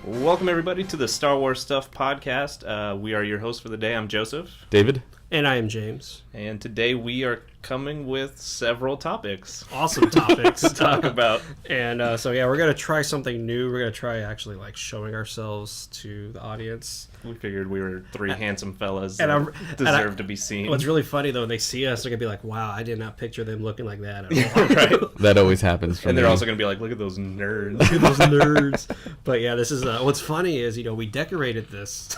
Welcome, everybody, to the Star Wars Stuff podcast. We are your hosts for the day. I'm Joseph. David. And I am James. And today we are coming with several topics. Awesome topics to talk about. And we're going to try something new. We're going to try actually showing ourselves to the audience. We figured we were three handsome fellas and that deserve to be seen. What's really funny, though, when they see us, they're going to be like, wow, I did not picture them looking like that at all. Right? That always happens for And me. they're also going to be like, look at those nerds. Look at those nerds. But yeah, this is, what's funny is, we decorated this,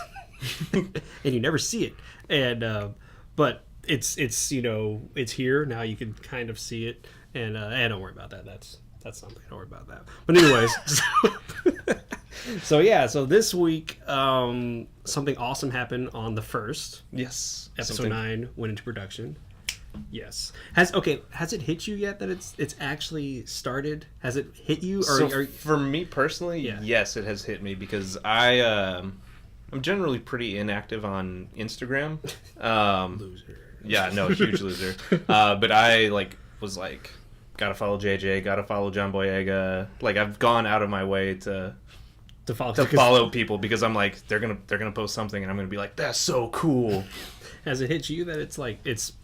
and you never see it. And, but it's here. Now you can kind of see it. And don't worry about that. That's something. Don't worry about that. But anyways, so this week, something awesome happened on the 1st. Yes. Episode 9 went into production. Yes. Has it hit you yet that it's actually started? Has it hit you? For me personally, yes, it has hit me because I'm generally pretty inactive on Instagram. Loser. Yeah, no, huge loser. But I was gotta follow JJ, gotta follow John Boyega. I've gone out of my way to follow people because I'm like they're gonna post something and I'm gonna be like, that's so cool. Has it hit you that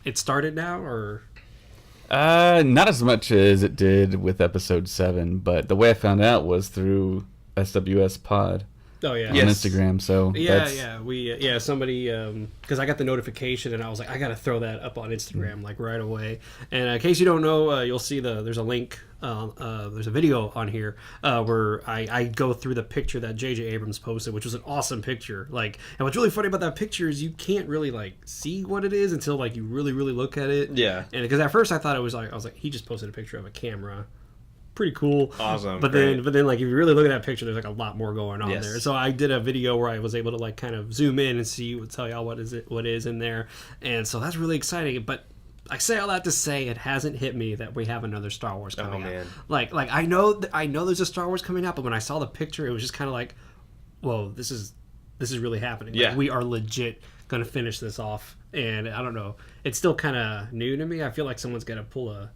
it started now, or? Not as much as it did with episode 7, but the way I found out was through SWS Pod. Oh yeah, on Instagram. So somebody because I got the notification and I was like, I gotta throw that up on Instagram right away. And in case you don't know, you'll see there's a link. There's a video on here where I go through the picture that J.J. Abrams posted, which was an awesome picture. And what's really funny about that picture is you can't really see what it is until you really look at it. Yeah. And because at first I thought it was I was like, he just posted a picture of a camera. Pretty cool. Awesome. But then if you really look at that picture, there's a lot more going on there. So I did a video where I was able to kind of zoom in and tell y'all what is in there. And so that's really exciting. But I say all that to say it hasn't hit me that we have another Star Wars coming out. Man. I know there's a Star Wars coming out, but when I saw the picture, it was just kind of whoa, this is really happening. Yeah. We are legit going to finish this off. And I don't know. It's still kind of new to me. I feel like someone's going to pull a...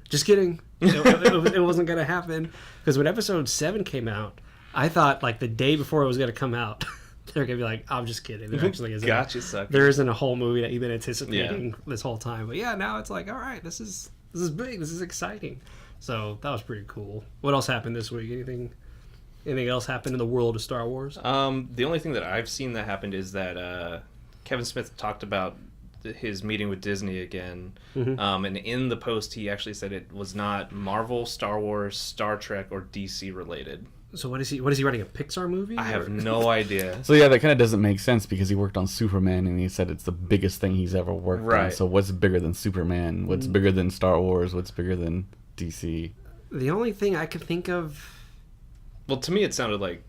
Just kidding. It wasn't going to happen. Because when episode 7 came out, I thought the day before it was going to come out, they're going to be like, I'm just kidding. There actually isn't. Gotcha, sucker. There isn't a whole movie that you've been anticipating this whole time. But yeah, now it's all right, this is big. This is exciting. So that was pretty cool. What else happened this week? Anything else happened in the world of Star Wars? The only thing that I've seen that happened is that Kevin Smith talked about his meeting with Disney again, and in the post he actually said it was not Marvel, Star Wars, Star Trek, or DC related. So what is he writing, a Pixar movie? I have no idea. So yeah, that kind of doesn't make sense because he worked on Superman and he said it's the biggest thing he's ever worked on. So what's bigger than Superman? What's bigger than Star Wars? What's bigger than DC? The only thing I could think of... Well, to me it sounded like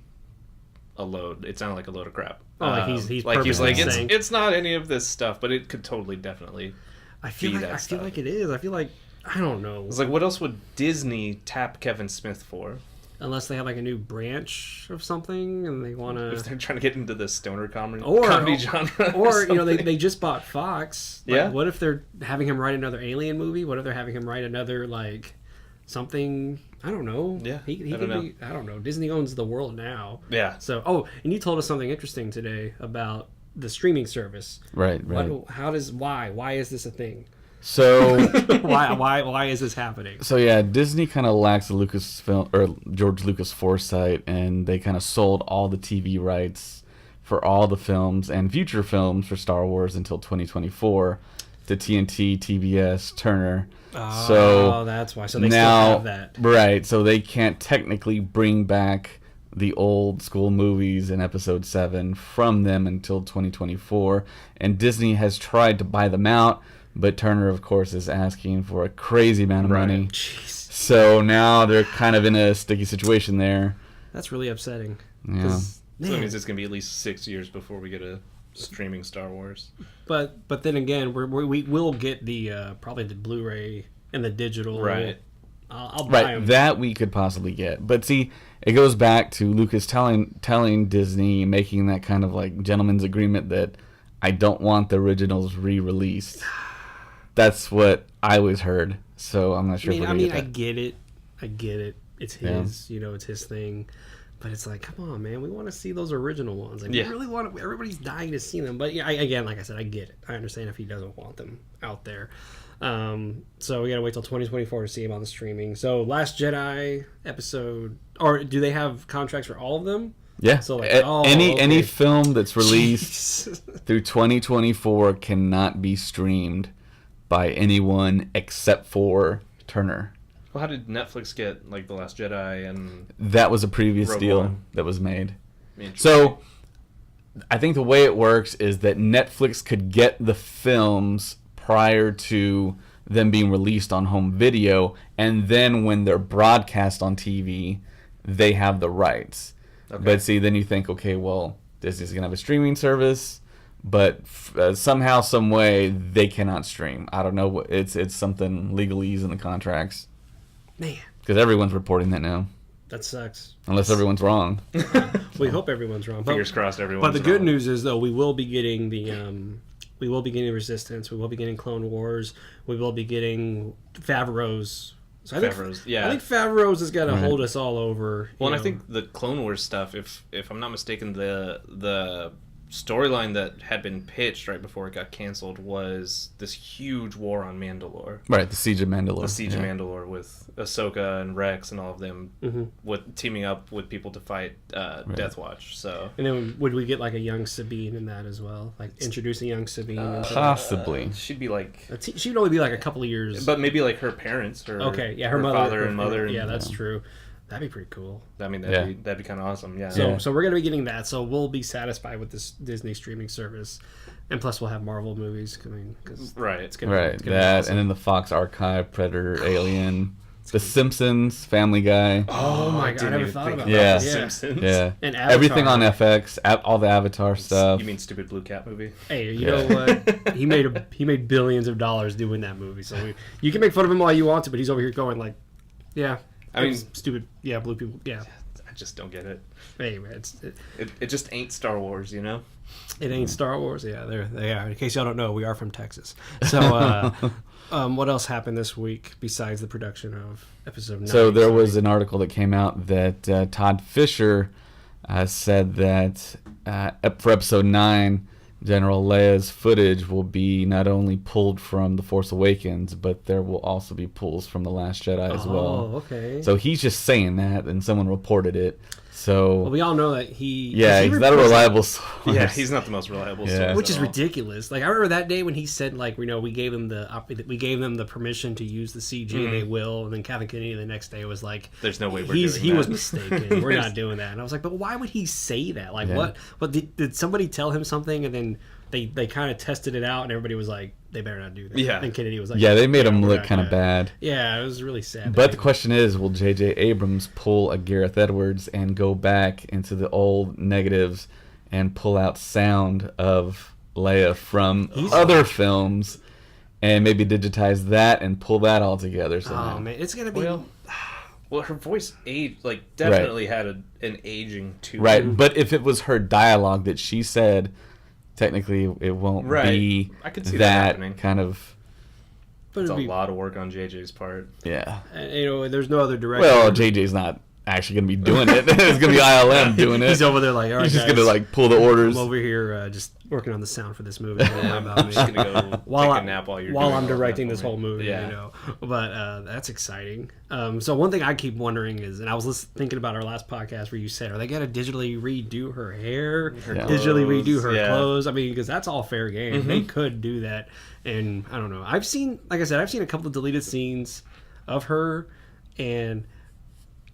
a load. It sounded like a load of crap. He's it's not any of this stuff, but it could definitely. I feel like it is. I feel like I don't know. It's what else would Disney tap Kevin Smith for? Unless they have a new branch of something and they want to. If they're trying to get into the stoner comedy genre, or they just bought Fox. What if they're having him write another Alien movie? What if they're having him write another something? I don't know. Yeah, he could be. I don't know. Disney owns the world now. Yeah. So, and you told us something interesting today about the streaming service. Right. Why is this a thing? So why is this happening? So yeah, Disney kind of lacks the Lucasfilm or George Lucas foresight, and they kind of sold all the TV rights for all the films and future films for Star Wars until 2024 to TNT, TBS, Turner. So that's why. So they now, still have that. Right. So they can't technically bring back the old school movies in episode 7 from them until 2024. And Disney has tried to buy them out, but Turner, of course, is asking for a crazy amount of money. Jeez. So now they're kind of in a sticky situation there. That's really upsetting. Yeah. So that means it's going to be at least 6 years before we get a streaming Star Wars. But then again, we will get the probably the Blu-ray and the digital. Right. I'll buy them. That we could possibly get. But see, it goes back to Lucas telling Disney, making that kind of gentleman's agreement that I don't want the originals re-released. That's what I always heard. So I'm not sure. I get it. It's his. It's his thing. But it's like, come on, man, we want to see those original ones. Like, Yeah. we really want to, everybody's dying to see them. But yeah, again, like I said, I get it. I understand if he doesn't want them out there. So we gotta wait till 2024 to see him on the streaming. So Last Jedi episode, or do they have contracts for all of them? Yeah. So like, any film that's released through 2024 cannot be streamed by anyone except for Turner. Well, how did Netflix get like The Last Jedi and That was a previous Rogue deal One? that was made. Interesting. So I think the way it works is that Netflix could get the films prior to them being released on home video, and then when they're broadcast on TV, they have the rights. Okay. But see, then you think, okay, well, Disney's gonna have a streaming service, but somehow, some way, they cannot stream. I don't know. It's something legalese in the contracts. Man, Because everyone's reporting that now, that sucks. unless everyone's wrong. We hope everyone's wrong. Fingers crossed, everyone. But the good news is, though, we will be getting Resistance. We will be getting Clone Wars. We will be getting Favreau's. So I think Favreau's is going to hold us all over. Well, and I think the Clone Wars stuff, if I'm not mistaken, the storyline that had been pitched right before it got canceled was this huge war on Mandalore. Right, the Siege of Mandalore. The Siege of Mandalore with Ahsoka and Rex and all of them with teaming up with people to fight Death Watch. So, and then would we get like a young Sabine in that as well? Like introduce a young Sabine? Into Possibly. she'd be like... she'd only be like a couple of years. But maybe like her parents. Her mother, father and mother. Yeah, that's true. That'd be pretty cool. I mean, that'd be kind of awesome. Yeah. So we're gonna be getting that. So we'll be satisfied with this Disney streaming service, and plus we'll have Marvel movies coming. Right. It's gonna Right, be that, awesome. and then the Fox Archive, Predator, Alien, The Simpsons, Family Guy. Oh my god, I never thought about Yeah. that. The Simpsons. Yeah, And Avatar. everything on FX, all the Avatar stuff. You mean Stupid Blue Cat movie? Hey, you know what? He made billions of dollars doing that movie. So you can make fun of him all you want to, but he's over here going like, yeah. I mean, stupid. Yeah, blue people. Yeah. I just don't get it. Hey, man, It just ain't Star Wars, you know? it ain't Star Wars. Yeah, they are. In case y'all don't know, we are from Texas. So, what else happened this week besides the production of episode 9? So there was an article that came out that Todd Fisher said that for episode 9, General Leia's footage will be not only pulled from The Force Awakens, but there will also be pulls from The Last Jedi as well. Oh, okay. So he's just saying that, and someone reported it. So Well, we all know that he's not a reliable source. Yeah, he's not the most reliable Yeah. source. which at is all. ridiculous. Like I remember that day when he said, like, we gave them the permission to use the CG, and they will. And then Kevin Kennedy the next day was like, There's no way we're he doing that. was mistaken. We're not doing that. And I was like, but why would he say that? Like, Yeah. what did somebody tell him something, and then they kind of tested it out, and everybody was like, they better not do that. Yeah. And Kennedy was like, Yeah, they made him we're look not kind of gonna- bad. Yeah, it was really sad. But the question is, will J.J. Abrams pull a Gareth Edwards and go back into the old negatives and pull out sound of Leia from other films and maybe digitize that and pull that all together somehow? Oh man, it's gonna be. Well, her voice definitely had an aging to it. Right, but if it was her dialogue that she said, technically it won't be I could see that happening. kind of, but It's it'd a be, lot of work on JJ's part. yeah. there's no other director. Well, JJ's not actually going to be doing it. It's going to be ILM doing it. He's over there like, all right, He's just guys, going to like pull the orders. I'm over here just working on the sound for this movie. Don't worry about me. I'm just gonna go take a nap while you're doing I'm all that directing for this me. whole movie. Yeah. But that's exciting. So one thing I keep wondering is, and I was thinking about our last podcast where you said, are they gonna digitally redo her hair, digitally redo her clothes? I mean, because that's all fair game. They could do that, and I don't know. I've seen a couple of deleted scenes of her, and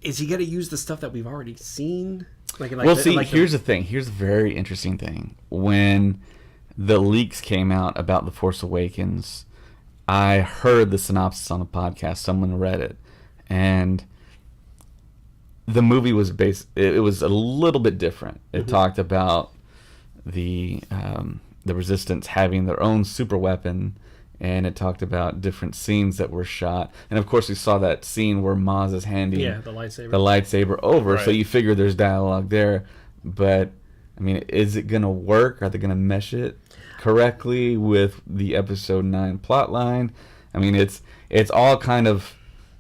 is he gonna use the stuff that we've already seen? Here's the thing. Here's a very interesting thing. When the leaks came out about The Force Awakens, I heard the synopsis on a podcast. Someone read it, and the movie was it was a little bit different. It talked about the Resistance having their own super weapon, and it talked about different scenes that were shot. And of course, we saw that scene where Maz is handing the lightsaber over. Right. So you figure there's dialogue there. But, I mean, is it going to work? Are they going to mesh it correctly with the Episode 9 plot line? I mean, it's all kind of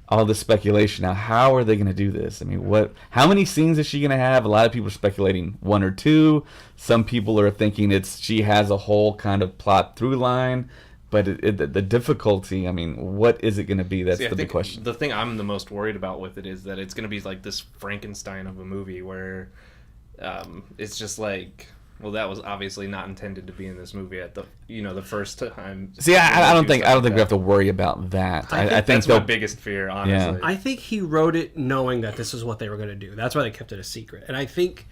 all this speculation. Now, how are they going to do this? I mean, how many scenes is she going to have? A lot of people are speculating 1 or 2. Some people are thinking she has a whole kind of plot through line. But the difficulty, I mean, what is it going to be? That's the big question. The thing I'm the most worried about with it is that it's going to be like this Frankenstein of a movie where it's just like, well, that was obviously not intended to be in this movie at the first time. See, I don't think we have to worry about that. I think that's my biggest fear, honestly. Yeah. I think he wrote it knowing that this is what they were going to do. That's why they kept it a secret. And I think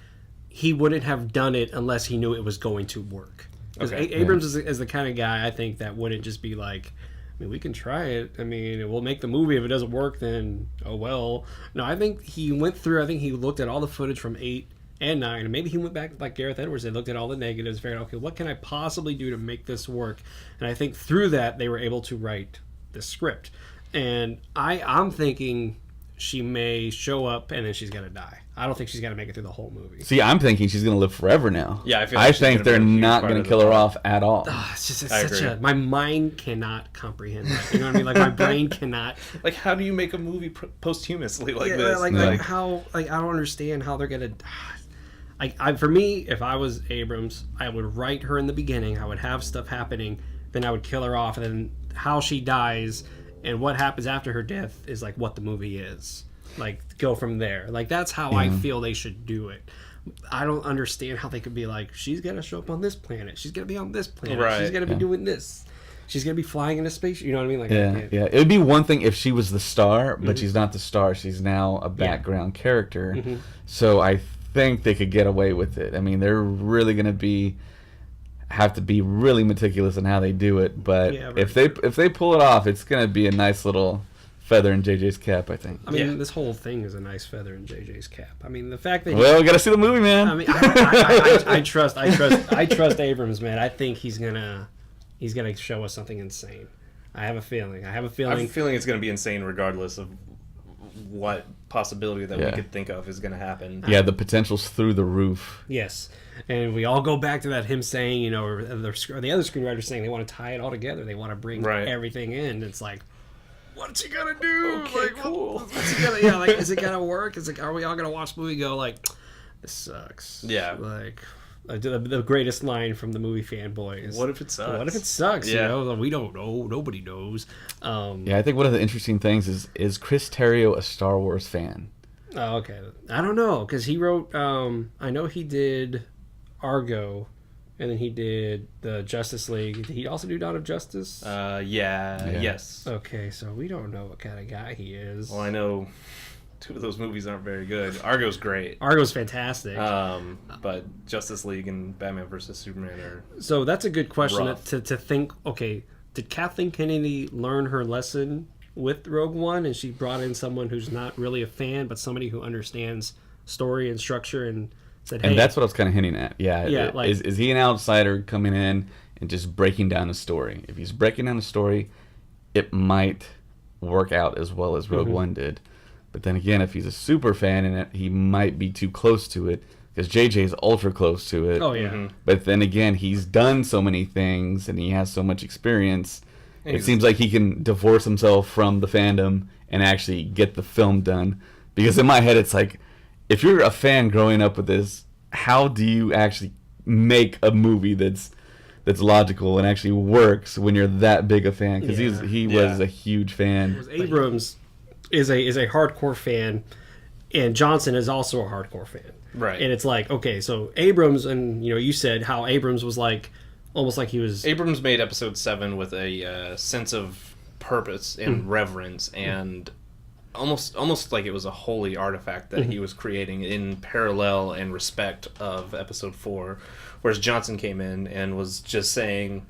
he wouldn't have done it unless he knew it was going to work. Because Abrams is the kind of guy, I think, that wouldn't just be like, I mean, we can try it. I mean, we'll make the movie. If it doesn't work, then, oh well. No, I think he went through, I think he looked at all the footage from 8 and 9, and maybe he went back like Gareth Edwards. They looked at all the negatives, figured out, okay, what can I possibly do to make this work? And I think through that, they were able to write the script. And I'm thinking she may show up and then she's going to die. I don't think she's going to make it through the whole movie. See, I'm thinking she's going to live forever now. Yeah, I think they're not going to kill her off at all. It's my mind cannot comprehend that. You know what I mean? Like, my brain cannot. Like, how do you make a movie posthumously like this? Like how, like, I don't understand how they're going to. For me, if I was Abrams, I would write her in the beginning. I would have stuff happening. Then I would kill her off. And then how she dies and what happens after her death is like what the movie is. Like, go from there. Like, that's how I feel they should do it. I don't understand how they could be like, she's got to show up on this planet. She's going to be on this planet. Right. She's going to be doing this. She's going to be flying into space. You know what I mean? Like, yeah. It would be one thing if she was the star, but she's not the star. She's now a background character. Mm-hmm. So I think they could get away with it. I mean, they're really going to have to be really meticulous in how they do it. But if they pull it off, it's going to be a nice little feather in JJ's cap, I think. I mean, this whole thing is a nice feather in JJ's cap. I mean, the fact that we gotta see the movie, man. I mean, I trust Abrams, man. I think he's gonna show us something insane. I have a feeling. I have a feeling it's gonna be insane regardless of what possibility that we could think of is gonna happen. Yeah, the potential's through the roof. Yes. And we all go back to that him saying, or the other screenwriters saying they want to tie it all together. They want to bring everything in. It's like, what's he gonna do? Okay, like, cool. What's he gonna? Like, is it gonna work? Are we all gonna watch the movie? And go like, this sucks. Yeah. Like, the greatest line from the movie fanboys. What if it sucks? What if it sucks? Yeah. You know, we don't know. Nobody knows. I think one of the interesting things is Chris Terrio a Star Wars fan? Oh, okay. I don't know because he wrote. I know he did Argo. And then he did the Justice League. Did he also do Dawn of Justice? Yes. Okay, so we don't know what kind of guy he is. Well, I know 2 of those movies aren't very good. Argo's great. Argo's fantastic. But Justice League and Batman vs. Superman are So that's a good question rough. to think, okay, did Kathleen Kennedy learn her lesson with Rogue One and she brought in someone who's not really a fan but somebody who understands story and structure and said, hey. And that's what I was kind of hinting at. Like, is he an outsider coming in and just breaking down a story? If he's breaking down a story, it might work out as well as Rogue One did. But then again, if he's a super fan in it, he might be too close to it because JJ's ultra close to it. Oh, yeah. But then again, he's done so many things and he has so much experience. It seems like he can divorce himself from the fandom and actually get the film done. Because in my head, it's like, if you're a fan growing up with this, how do you actually make a movie that's logical and actually works when you're that big a fan? Because he was a huge fan. Abrams is a hardcore fan, and Johnson is also a hardcore fan. Right. And it's like, okay, so Abrams, and you said how Abrams was like, almost like he was... Abrams made Episode 7 with a sense of purpose and reverence and... Almost like it was a holy artifact that he was creating in parallel and respect of Episode 4, whereas Johnson came in and was just saying,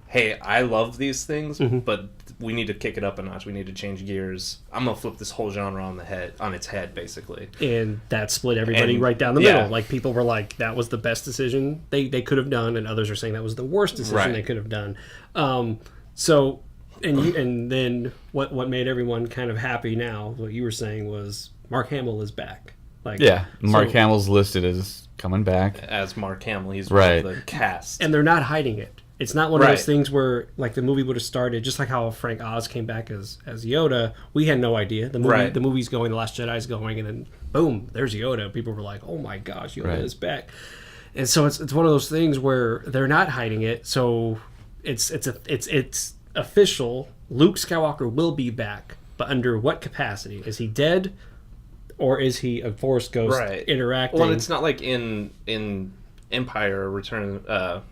hey, I love these things, but we need to kick it up a notch. We need to change gears. I'm going to flip this whole genre on its head, basically. And that split everybody right down the middle. Like, people were like, that was the best decision they could have done, and others are saying that was the worst decision they could have done. So... And then what made everyone kind of happy now, what you were saying was Mark Hamill is back. Like, Mark Hamill's listed as coming back. As Mark Hamill, he's one of the cast. And they're not hiding it. It's not one of those things where like the movie would have started just like how Frank Oz came back as Yoda. We had no idea. The movie's going, The Last Jedi's going, and then boom, there's Yoda. People were like, "Oh my gosh, Yoda is back." And so it's one of those things where they're not hiding it. So it's official. Luke Skywalker will be back, but under what capacity? Is he dead, or is he a Force ghost interacting? Well, it's not like in Empire, Return of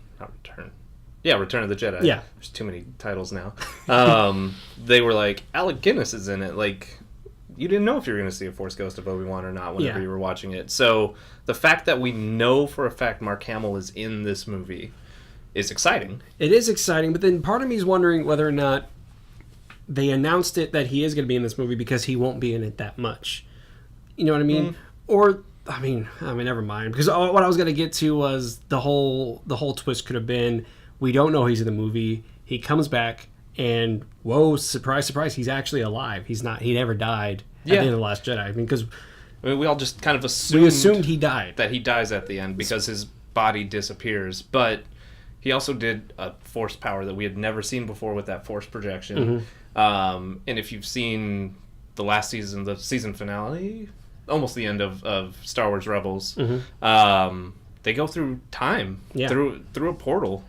the Jedi. Yeah. There's too many titles now. They were like, Alec Guinness is in it. Like, you didn't know if you were going to see a Force ghost of Obi-Wan or not whenever you were watching it. So the fact that we know for a fact Mark Hamill is in this movie is exciting. It is exciting, but then part of me is wondering whether or not they announced it that he is going to be in this movie because he won't be in it that much. You know what I mean? Or... I mean, never mind. Because what I was going to get to was the whole twist could have been, we don't know he's in the movie. He comes back, and whoa, surprise, surprise, he's actually alive. He never died at the end of The Last Jedi. I mean, because we all just kind of assumed he died. That he dies at the end because his body disappears. But he also did a force power that we had never seen before with that force projection. And if you've seen the last season, the season finale, almost the end of Star Wars Rebels, they go through time through a portal.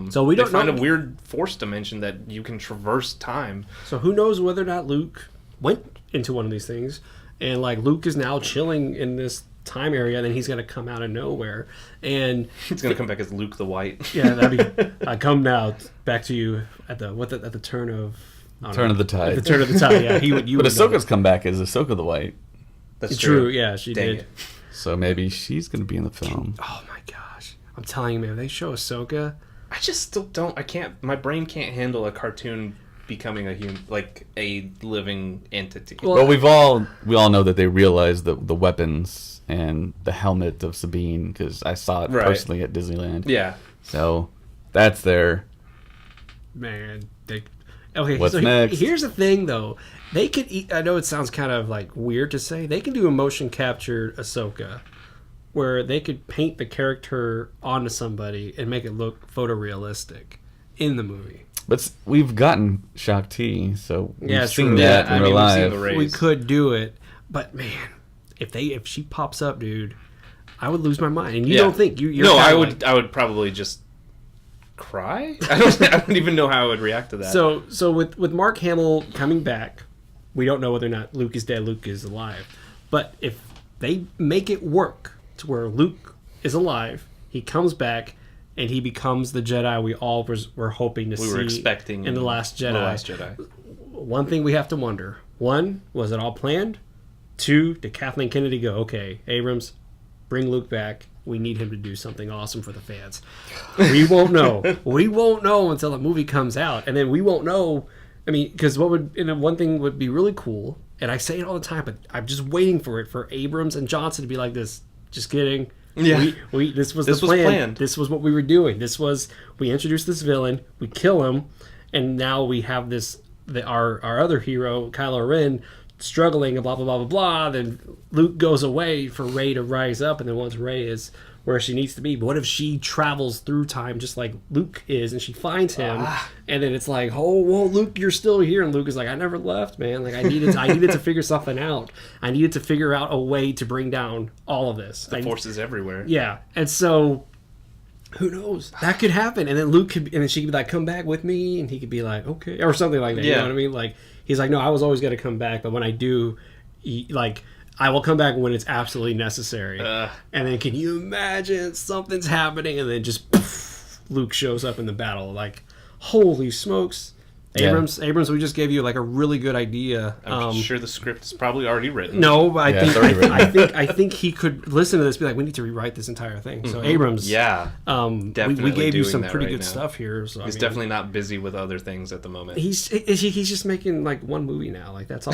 So we don't find a weird force dimension that you can traverse time. So who knows whether or not Luke went into one of these things, and like Luke is now chilling in this time area, and then he's gonna come out of nowhere, and he's gonna come back as Luke the White. Yeah, that'd be. I come now back to you at the turn of the turn of the tide. At the turn of the tide. Yeah, but Ahsoka's come back as Ahsoka the White. That's true. Yeah, she did. It. So maybe she's going to be in the film. Oh my gosh. I'm telling you, man, if they show Ahsoka, I just still don't. I can't. My brain can't handle a cartoon becoming a living entity. Well, we all know that they realized the weapons and the helmet of Sabine, because I saw it personally at Disneyland. Yeah. So that's their... Man, okay, what's next? Here's the thing, though. They could. I know it sounds kind of like weird to say. They can do a motion captured Ahsoka, where they could paint the character onto somebody and make it look photorealistic in the movie. But we've gotten Shakti, so we've seen true. that in real life. We could do it, but man, if she pops up, dude, I would lose my mind. And you don't think you're no? I would probably just cry. I don't even know how I would react to that. So with Mark Hamill coming back, we don't know whether or not Luke is dead, Luke is alive. But if they make it work to where Luke is alive, he comes back, and he becomes the Jedi we all were hoping to see. We were expecting in The Last Jedi. One thing we have to wonder: one, was it all planned? Two, did Kathleen Kennedy go, okay, Abrams, bring Luke back. We need him to do something awesome for the fans. We won't know. We won't know until the movie comes out, and then we won't know. I mean, because one thing would be really cool, and I say it all the time, but I'm just waiting for it for Abrams and Johnson to be like this. Just kidding. Yeah, this was the plan. This was what we were doing. We introduced this villain, we kill him, and now we have our other hero, Kylo Ren, struggling and blah blah blah blah blah. Then Luke goes away for Rey to rise up, and then once Rey is where she needs to be, but what if she travels through time just like Luke is, and she finds him, and then it's like, oh well, Luke, you're still here, and Luke is like, I never left, man. Like I needed to figure something out. I needed to figure out a way to bring down all of this. The Force is everywhere. Yeah, and so who knows? That could happen, and then Luke could, and then she could be like, come back with me, and he could be like, okay, or something like that. You know what I mean? Like he's like, no, I was always going to come back, but when I do, I will come back when it's absolutely necessary. And then can you imagine something's happening and then just poof, Luke shows up in the battle? Like, holy smokes. Abrams, we just gave you like a really good idea. I'm sure the script is probably already written. No, but I think he could listen to this and be like, we need to rewrite this entire thing. So Abrams, definitely we gave you some pretty good stuff here. So he's definitely not busy with other things at the moment. He's just making like one movie now. Like that's all.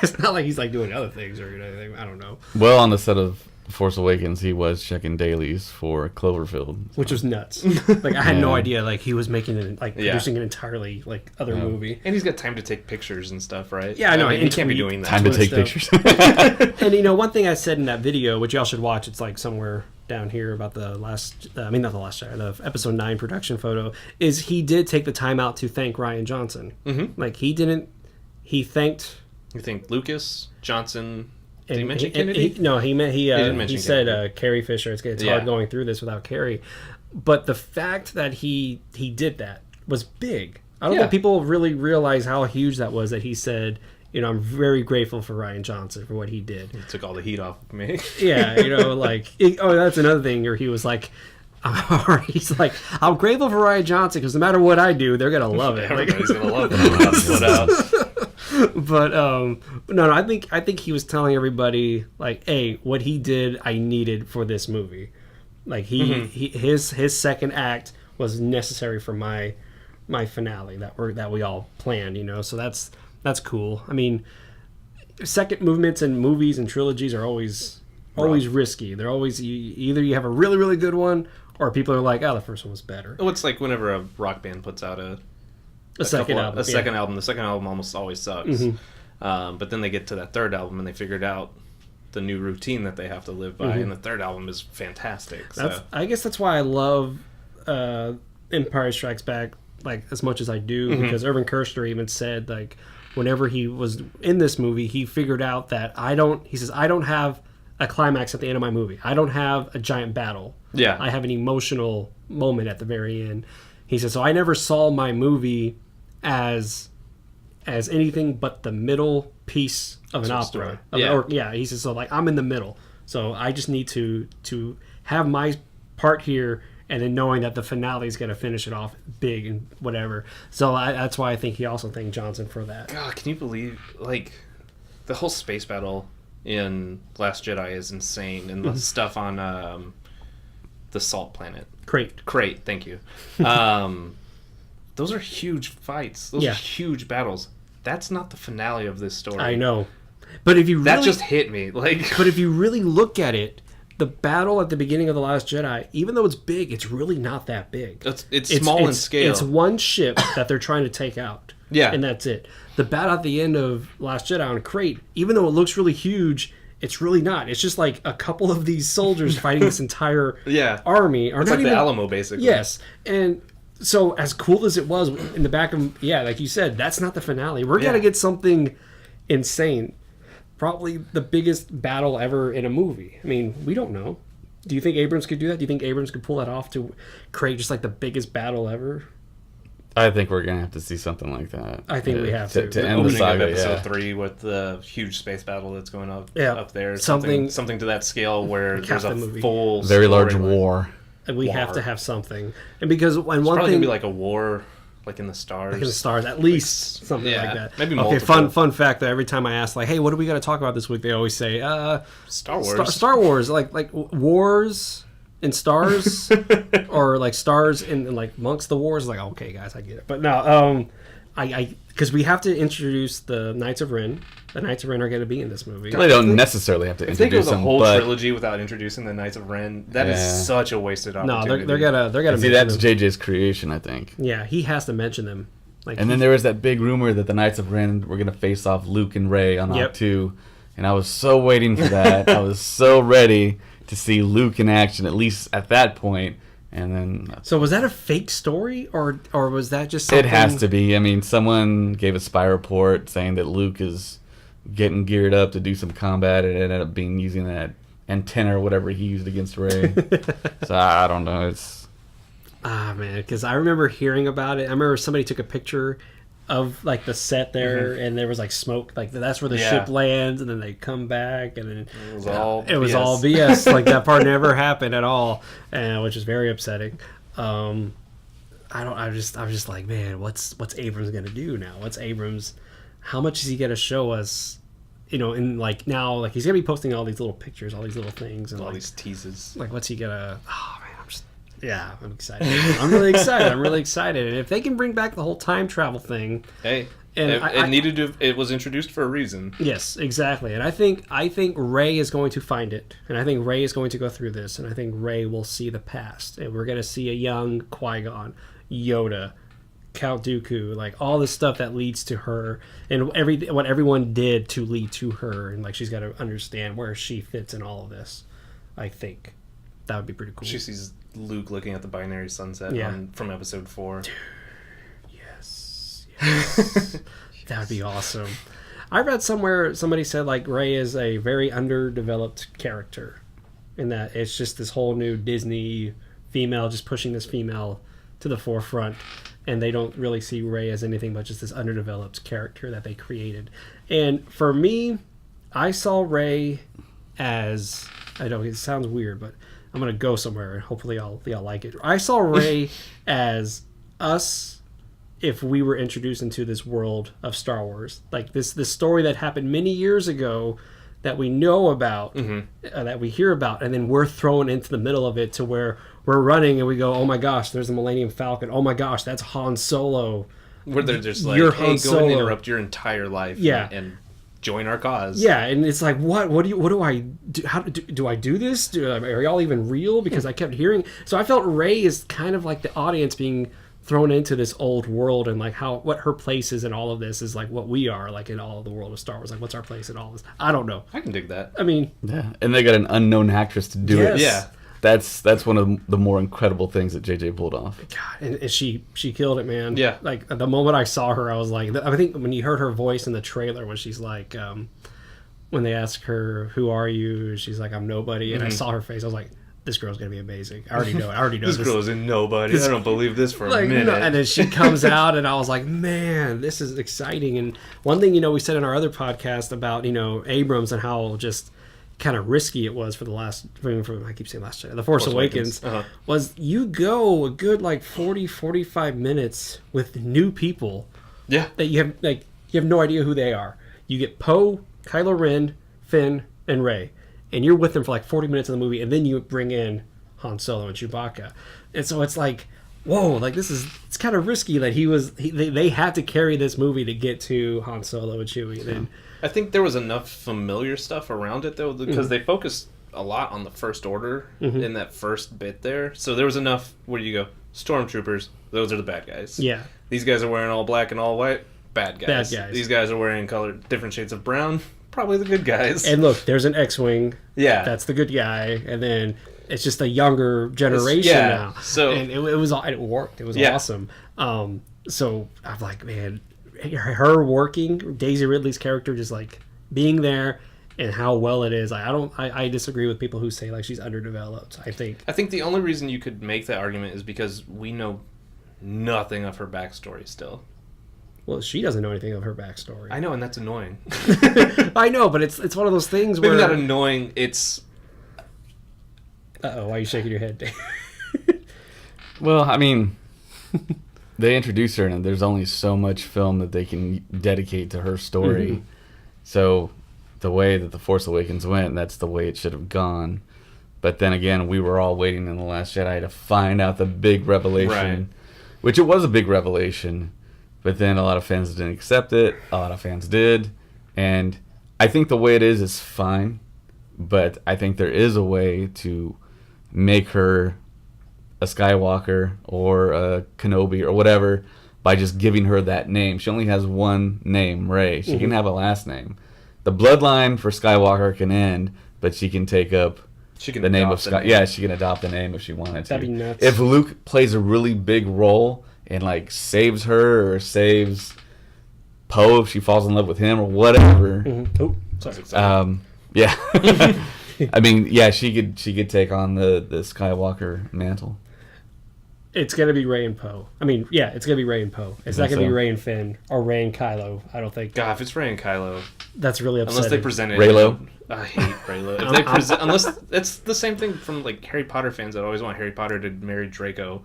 It's not like he's like doing other things or anything. I don't know. Well, on the set of Force Awakens, he was checking dailies for Cloverfield, which was nuts. Like I had no idea. Like he was making it, like producing an entirely like other movie, and he's got time to take pictures and stuff, right? Yeah, I know. He can't be doing that. Time to take pictures. And one thing I said in that video, which y'all should watch, it's like somewhere down here about the last, not the Last Jedi, the episode 9 production photo, is he did take the time out to thank Rian Johnson. Mm-hmm. Like, he thanked... You think Lucas, Johnson... Did he and mention Kennedy? He said Carrie Fisher. It's hard going through this without Carrie. But the fact that he did that was big. I don't think people really realize how huge that was, that he said, I'm very grateful for Rian Johnson for what he did. He took all the heat off of me. Yeah, that's another thing where he was like, he's like, I'm grateful for Rian Johnson because no matter what I do, they're going to love it. Everybody's going to love it. Split out. But no, I think he was telling everybody, like, hey, what he did I needed for this movie. Like, his second act was necessary for my finale that we all planned, so that's cool. I mean, second movements in movies and trilogies are always risky. They're always, either you have a really, really good one, or people are like, oh, the first one was better. Well, it's like whenever a rock band puts out a second album. The second album almost always sucks. Mm-hmm. But then they get to that third album and they figured out the new routine that they have to live by, and the third album is fantastic. I guess that's why I love Empire Strikes Back like as much as I do, because Irvin Kershner even said, like, whenever he was in this movie, he figured out that I don't have a climax at the end of my movie. I don't have a giant battle. Yeah. I have an emotional moment at the very end. He said, so I never saw my movie as anything but the middle piece of an opera. He says, so like I'm in the middle. So I just need to have my part here, and then knowing that the finale is going to finish it off big and whatever. So that's why I think he also thanked Johnson for that. God, can you believe, like, the whole space battle in Last Jedi is insane, and the stuff on the salt planet. Crate, thank you. Those are huge fights. Those are huge battles. That's not the finale of this story. I know. But if you that just hit me. Like, but if you really look at it, the battle at the beginning of The Last Jedi, even though it's big, it's really not that big. It's small in scale. It's one ship that they're trying to take out. Yeah. And that's it. The battle at the end of Last Jedi on Crate, even though it looks really huge, it's really not. It's just like a couple of these soldiers fighting this entire army. It's like the Alamo, basically. Yes. And so as cool as it was in the back of, like you said, that's not the finale. We're going to get something insane. Probably the biggest battle ever in a movie. I mean, we don't know. Do you think Abrams could do that? Do you think Abrams could pull that off to create just like the biggest battle ever? I think we're going to have to see something like that. I think we have to. To end the saga, of episode 3 with the huge space battle that's going up there. Something to that scale where there's a full... Very large war. And we have to have something. And because it's probably going to be like a war... Like in the stars. Like in the stars, at least something like that. Maybe multiple. Okay, fun fact though, every time I ask, like, hey, what do we got to talk about this week? They always say, Star Wars. Star Wars. Like wars and stars, or like stars and like amongst the wars. Like, okay, guys, I get it. But no, because we have to introduce the Knights of Ren. The Knights of Ren are going to be in this movie. They don't necessarily have to introduce them. If they go the whole trilogy without introducing the Knights of Ren, that is such a wasted opportunity. No, they're gonna see, that's JJ's creation, I think. Yeah, he has to mention them. Like, and then there was that big rumor that the Knights of Ren were going to face off Luke and Rey on Op 2, and I was so waiting for that. I was so ready to see Luke in action, at least at that point. And then, so was that a fake story, or was that just something? It has to be. I mean, someone gave a spy report saying that Luke is getting geared up to do some combat, and it ended up being using that antenna or whatever he used against Rey. So I don't know. It's man, because I remember hearing about it. I remember somebody took a picture of like the set there, and there was like smoke. Like that's where the ship lands, and then they come back, and then it was all BS. Like that part never happened at all, which is very upsetting. I was just like, man, what's Abrams gonna do now? What's Abrams? How much is he gonna show us? In like now, like he's gonna be posting all these little pictures, all these little things, and all like, these teases. Like, what's he gonna? Oh man, I'm excited. I'm really excited. And if they can bring back the whole time travel thing, hey, it was introduced for a reason. Yes, exactly. And I think Rey is going to find it, and I think Rey is going to go through this, and I think Rey will see the past, and we're gonna see a young Qui-Gon, Yoda, Count Dooku, like all the stuff that leads to her, and what everyone did to lead to her, and like she's got to understand where she fits in all of this. I think. That would be pretty cool. She sees Luke looking at the binary sunset from episode 4. Yes. That would be awesome. I read somewhere somebody said like Rey is a very underdeveloped character, in that it's just this whole new Disney female just pushing this female to the forefront, and they don't really see Rey as anything but just this underdeveloped character that they created. And for me, I saw Rey as, I know it sounds weird, but I'm gonna go somewhere and hopefully y'all like it. I saw Rey as us if we were introduced into this world of Star Wars, like this story that happened many years ago that we know about, that we hear about, and then we're thrown into the middle of it to where we're running and we go, oh my gosh, there's the Millennium Falcon. Oh my gosh, that's Han Solo. Where they're just like, You're hey, Han go Solo. and interrupt your entire life and join our cause. Yeah, and it's like, what do I do? How do I do this? Are y'all even real? Because I kept hearing. So I felt Rey is kind of like the audience being thrown into this old world, and like what her place is in all of this is like what we are like in all of the world of Star Wars. Like, what's our place in all this? I don't know. I can dig that. I mean, yeah, and they got an unknown actress to do it. Yeah, that's one of the more incredible things that JJ pulled off. God, and she killed it, man. Yeah, like the moment I saw her, I was like, I think when you heard her voice in the trailer when she's like, when they ask her, "Who are you?" She's like, "I'm nobody," and I saw her face. I was like, this girl's gonna be amazing. I already know. This girl is in nobody. I don't believe this for a minute. And then she comes out, and I was like, man, this is exciting. And one thing, we said in our other podcast about, Abrams and how just kind of risky it was for the last, I keep saying Last Jedi, The Force Awakens, was you go a good like 40, 45 minutes with new people. Yeah. That you have no idea who they are. You get Poe, Kylo Ren, Finn, and Rey. And you're with them for like 40 minutes of the movie, and then you bring in Han Solo and Chewbacca. And so it's like, whoa, like it's kind of risky that they had to carry this movie to get to Han Solo and Chewie. And then, I think there was enough familiar stuff around it, though, because they focused a lot on the First Order in that first bit there. So there was enough, where you go, Stormtroopers, those are the bad guys. Yeah. These guys are wearing all black and all white, bad guys. Bad guys. These guys are wearing different shades of brown, probably the good guys. And look, there's an X-Wing. Yeah. That's the good guy. And then it's just a younger generation now. So, and it worked. It was awesome. So I'm like, man, her working, Daisy Ridley's character just like being there and how well it is. I disagree with people who say like she's underdeveloped. I think the only reason you could make that argument is because we know nothing of her backstory still. Well, she doesn't know anything of her backstory. I know, and that's annoying. I know, but it's one of those things where... Maybe not annoying, it's... Uh-oh, why are you shaking your head, Dave? Well, I mean, they introduce her, and there's only so much film that they can dedicate to her story. So the way that The Force Awakens went, that's the way it should have gone. But then again, we were all waiting in The Last Jedi to find out the big revelation, which it was a big revelation. But then a lot of fans didn't accept it. A lot of fans did. And I think the way it is fine. But I think there is a way to make her a Skywalker or a Kenobi or whatever by just giving her that name. She only has one name, Rey. She can have a last name. The bloodline for Skywalker can end, but she can take up the name of Skywalker. Yeah, she can adopt the name if she wanted to. That'd be nuts. If Luke plays a really big role and like saves her or saves Poe if she falls in love with him or whatever. Oh, sorry. Yeah. I mean, yeah, she could take on the Skywalker mantle. It's gonna be Rey and Poe. I mean, yeah, it's gonna be Rey and Poe. It's not gonna be Rey and Finn or Rey and Kylo. I don't think. God, if it's Rey and Kylo, that's really upsetting. Unless they present it. Reylo. I hate Reylo. If they present, unless it's the same thing from like Harry Potter fans that always want Harry Potter to marry Draco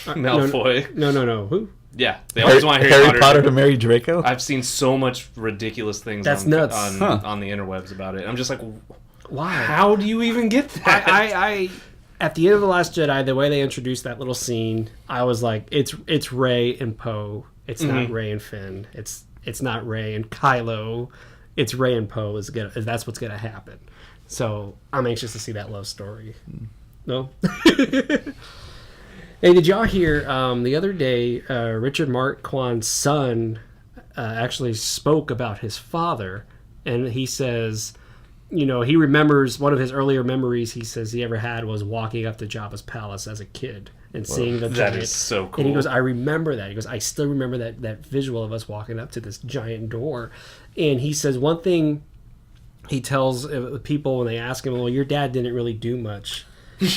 Malfoy. No. Who? Yeah, they always want Harry Potter to marry Draco. I've seen so much ridiculous things. That's nuts. On the interwebs about it. I'm just like, why? How do you even get that? I at the end of The Last Jedi, the way they introduced that little scene, I was like, it's Rey and Poe. It's not Rey and Finn. It's not Rey and Kylo. It's Rey and Poe. That's what's gonna happen. So I'm anxious to see that love story. No. Hey, did y'all hear the other day Richard Marquand's son actually spoke about his father, and he says he remembers one of his earlier memories. He says he ever had was walking up to Jabba's palace as a kid and seeing the giant. That is so cool. And he goes, I remember that. He goes, I still remember that visual of us walking up to this giant door. And he says one thing he tells people when they ask him, well, your dad didn't really do much.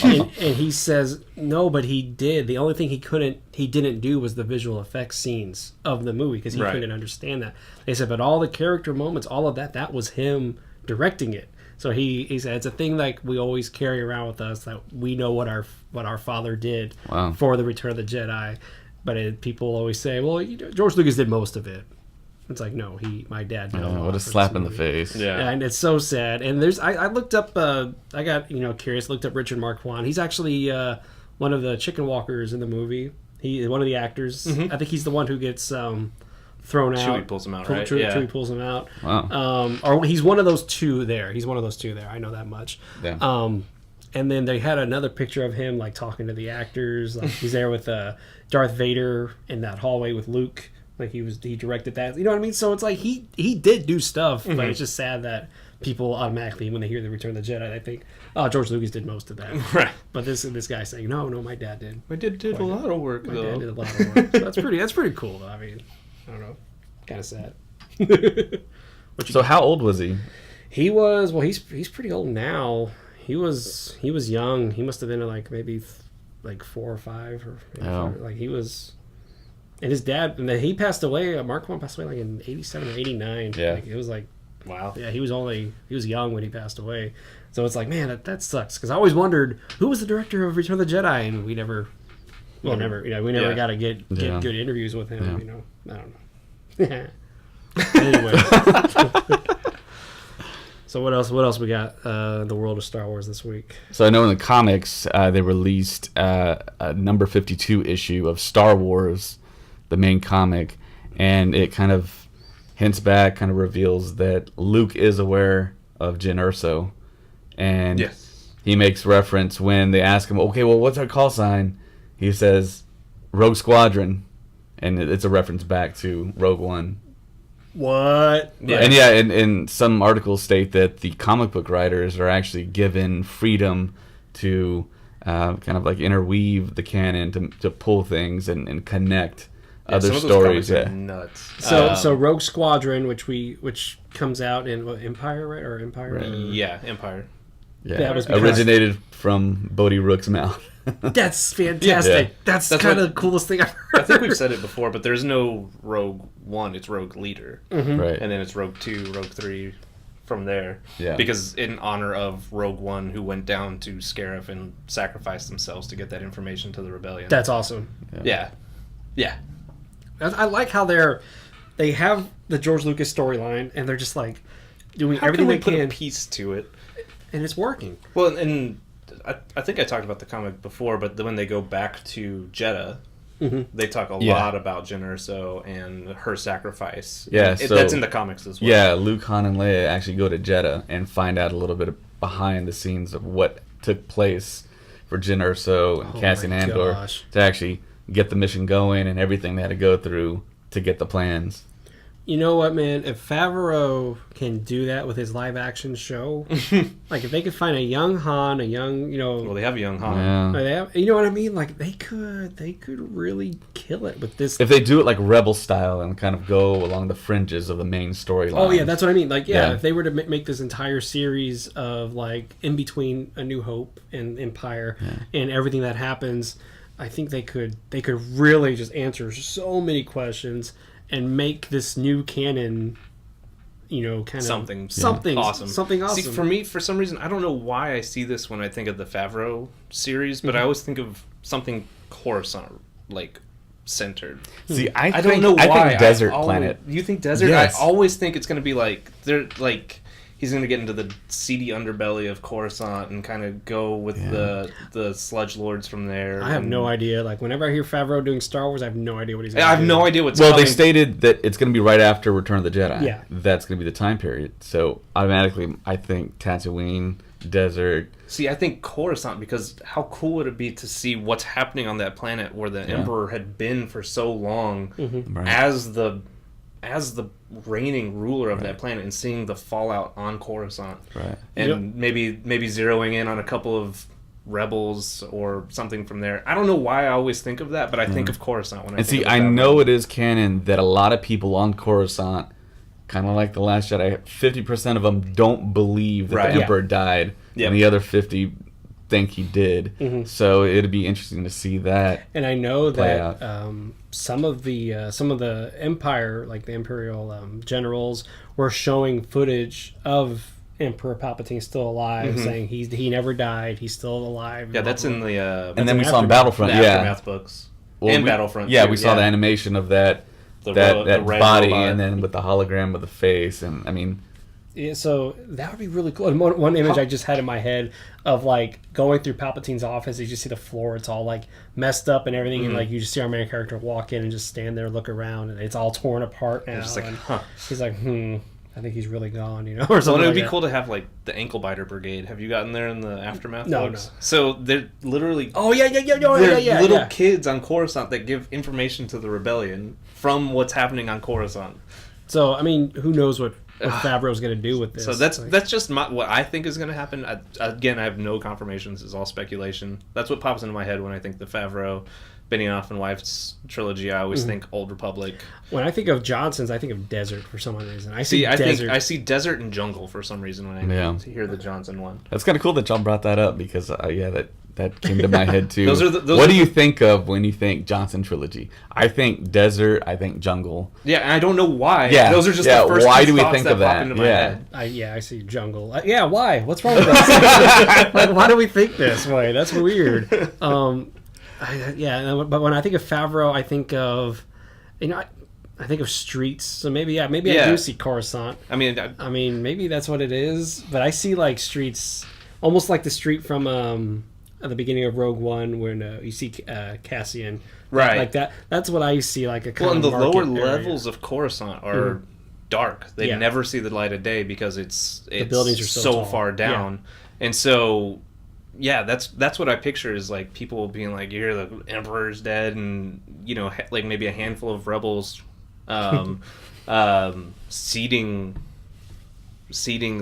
And he says, no, but he did. The only thing he didn't do was the visual effects scenes of the movie because he couldn't understand that. They said, but all the character moments, all of that was him directing it. So he said it's a thing like we always carry around with us, that we know what our father did for the Return of the Jedi. But people always say, well, George Lucas did most of it. It's like, no, my dad did a lot. What a slap in the face. Yeah. And it's so sad. And I looked up, I got, curious, looked up Richard Marquand. He's actually one of the chicken walkers in the movie. He one of the actors. I think he's the one who gets thrown out. Chewie pulls him out, right? Chewie pulls him out. Wow. Or he's one of those two there. I know that much. Yeah. And then they had another picture of him, like, talking to the actors. Like, he's there with Darth Vader in that hallway with Luke. Like he directed that, you know what I mean? So it's like he did do stuff, but it's just sad that people automatically, when they hear the Return of the Jedi, they think, oh, George Lucas did most of that, right? But this guy's saying, no, my dad did. My dad did a lot of work, My though. dad did a lot of work. So that's pretty cool, though. I mean, I don't know, kind of sad. So how old was he? He was he's pretty old now. He was young. He must have been like maybe like 4 or 5 or maybe 5. Like he was. And his dad, and he passed away. Marquand passed away like in 87 or 89. Yeah. Like, it was like, wow. Yeah, he was young when he passed away. So it's like, man, that sucks. Because I always wondered who was the director of Return of the Jedi, and we never got to get good interviews with him. I don't know. Anyway. So what else we got in the world of Star Wars this week? So I know in the comics they released a number 52 issue of Star Wars, the main comic, and it kind of hints back, kind of reveals that Luke is aware of Jyn Erso, and he makes reference when they ask him, okay, well, what's our call sign? He says Rogue Squadron, and it's a reference back to Rogue One. What? Yeah. And some articles state that the comic book writers are actually given freedom to kind of like interweave the canon to pull things and connect other stories. Are nuts. So Rogue Squadron, which comes out in Empire, right? Or Empire? Right. Yeah, Empire. Yeah, that was originated from Bodhi Rook's mouth. That's fantastic. Yeah. That's kind of the coolest thing I've heard. I think we've said it before, but there's no Rogue One. It's Rogue Leader. Mm-hmm. Right. And then it's Rogue 2, Rogue 3 from there. Yeah. Because in honor of Rogue One, who went down to Scarif and sacrificed themselves to get that information to the rebellion. That's awesome. Yeah. I like how they have the George Lucas storyline, and they're just like doing how everything can we they put can. A piece to it. And it's working. Well, and I think I talked about the comic before, but when they go back to Jeddah, they talk a lot about Jyn Erso and her sacrifice. Yeah, that's in the comics as well. Yeah, Luke, Han, and Leia actually go to Jeddah and find out a little bit behind the scenes of what took place for Jyn Erso and Cassian Andor to actually get the mission going and everything they had to go through to get the plans. You know what, man? If Favreau can do that with his live-action show, like if they could find a young Han, well, they have a young Han. Yeah. You know what I mean? Like they could really kill it with this. If they do it like Rebel style and kind of go along the fringes of the main storyline. Oh yeah, that's what I mean. Like if they were to make this entire series of like in between A New Hope and Empire and everything that happens, I think they could really just answer so many questions and make this new canon, kind of something awesome. Something awesome. See, for me, for some reason, I don't know why I see this when I think of the Favreau series, but I always think of something Coruscant like centered. See, I don't know why. I think desert planet. You think desert? Yes. I always think it's going to be like he's going to get into the seedy underbelly of Coruscant and kind of go with the sludge lords from there. I have no idea. Like whenever I hear Favreau doing Star Wars, I have no idea what he's going to do. I have no idea what's coming. They stated that it's going to be right after Return of the Jedi. Yeah. That's going to be the time period. So automatically, I think Tatooine, desert. See, I think Coruscant, because how cool would it be to see what's happening on that planet where the Emperor had been for so long as the reigning ruler of that planet and seeing the fallout on Coruscant. Right. And maybe zeroing in on a couple of rebels or something from there. I don't know why I always think of that, but I think of Coruscant when I think of I that know one. it is canon that a lot of people on Coruscant, kind of like The Last Jedi, 50% of them don't believe that Right. the Emperor died, Yep. and the other 50 think he did. So it'd be interesting to see that. And I know play that some of the Empire, like the Imperial generals, were showing footage of Emperor Palpatine still alive, saying he never died, he's still alive. Yeah, that's in the And then we an saw in aftermath. Battlefront, the yeah. Aftermath books. Well, and we- Battlefront. Yeah, too, we saw the animation of that The that red body, robot. and then with the hologram of the face, and I mean, Yeah, so that would be really cool. And one image I just had in my head of like going through Palpatine's office, you just see the floor, it's all like messed up and everything, and like you just see our main character walk in and just stand there, look around, and it's all torn apart now. Just like, and huh. he's like, I think he's really gone, you know, or So something. it would like be that. cool to have like the Ankle Biter Brigade. Have you gotten there in the Aftermath No, books? no. So they're literally Oh yeah, they're little yeah. kids on Coruscant that give information to the rebellion from what's happening on Coruscant. So I mean, who knows what Favreau's going to do with this? So that's Like, just what I think is going to happen. Again, I have no confirmations. It's all speculation. That's what pops into my head when I think the Favreau, Benioff and Wife's trilogy. I always think Old Republic. when I think of Johnson's, I think of desert for some reason. I see I desert. think I see desert and jungle for some reason when I Yeah. hear the Johnson one. that's kind of cool that y'all brought that up because that came to my head too. Those what are do you think of when you think Johnson trilogy? I think desert. I think jungle. Yeah, and I don't know why. Yeah, Those are just yeah, the first why two do we thoughts think that of pop that? into my Yeah. head. I see jungle. Yeah, why? What's wrong with us? Like, why do we think this way? That's weird. But when I think of Favreau, I think of, I think of streets. So maybe I Yeah. do see Coruscant. I mean, I mean, maybe that's what it is. But I see like streets, almost like the street from at the beginning of Rogue One when you see Cassian. Right. Like that. That's what I see. Like a kind well, and of the market lower area. levels of Coruscant are dark. They Yeah. never see the light of day because it's buildings are so tall. far down, and so. Yeah, that's what I picture is like people being like, "You hear the Emperor's dead," and like maybe a handful of rebels, seeding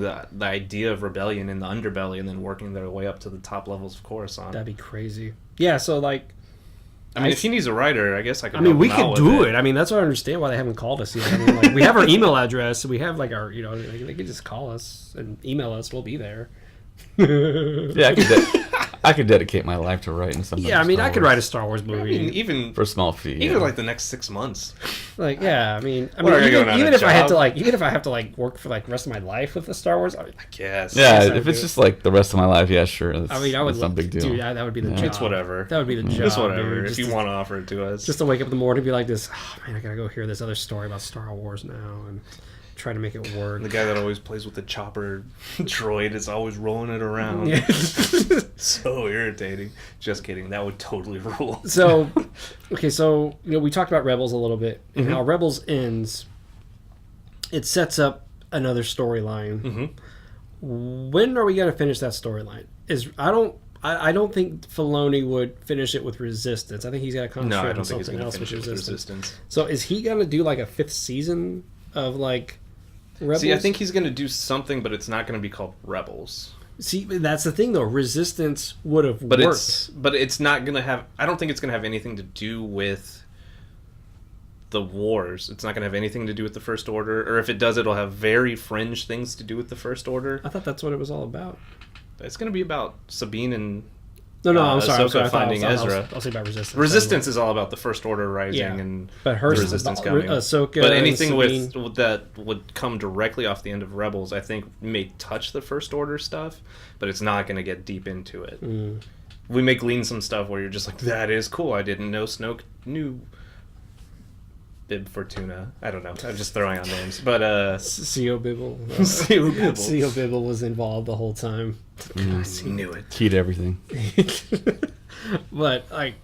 the idea of rebellion in the underbelly, and then working their way up to the top levels of Coruscant. That'd be crazy. Yeah. So like. I mean, if he needs a writer, I guess I could. I mean, help we him could out do with it. I mean, that's why I understand why they haven't called us yet. I mean, like, we have our email address. We have like our, they could just call us and email us. We'll be there. Yeah, I could dedicate my life to writing something. Yeah, I mean, Star I could Wars write a Star Wars I movie. mean, even for a small fee. even yeah. like the next 6 months. Like, yeah, I mean, What, are you going on even a if I had to job? even if I have to like work for like the rest of my life with the Star Wars, I Yes. yeah, Yes, I if would it's do it. just like the rest of my life, yeah, sure. That's, mean, I would that's not a big deal. Dude, that would be the Yeah. job. It's whatever. That would be the job. It's whatever. dude. If Just you to- want to offer it to us. just to wake up in the morning and be like this. Oh, man, I gotta go hear this other story about Star Wars now and try to make it work. The guy that always plays with the chopper droid is always rolling it around. Yeah. So irritating. Just kidding. That would totally rule. So, okay, so we talked about Rebels a little bit, and how Rebels ends. It sets up another storyline. When are we going to finish that storyline? I don't think Filoni would finish it with Resistance. I think he's got to No, concentrate I on don't think he's something going to else finish with it with Resistance. Resistance. So, is he going to do like a 5th season of like Rebels? See, I think he's going to do something, but it's not going to be called Rebels. See, that's the thing though. Resistance would have But worked. it's not going to have. I don't think it's going to have anything to do with the wars. It's not going to have anything to do with the First Order, or if it does, it'll have very fringe things to do with the First Order. I thought that's what it was all about. It's going to be about Sabine and No, I'm sorry. Ahsoka finding Ezra. I'll say about Resistance. Resistance is all about the First Order rising Yeah. and But her Resistance coming. Ahsoka, But anything and with that would come directly off the end of Rebels, I think, may touch the First Order stuff, but it's not going to get deep into it. We may glean some stuff where you're just like, that is cool. I didn't know Snoke knew Bib Fortuna. I don't know. I'm just throwing out names. But, C.O. Bibble. C.O. Bibble. C.O. Bibble was involved the whole time. I knew it. Key to everything. But, like,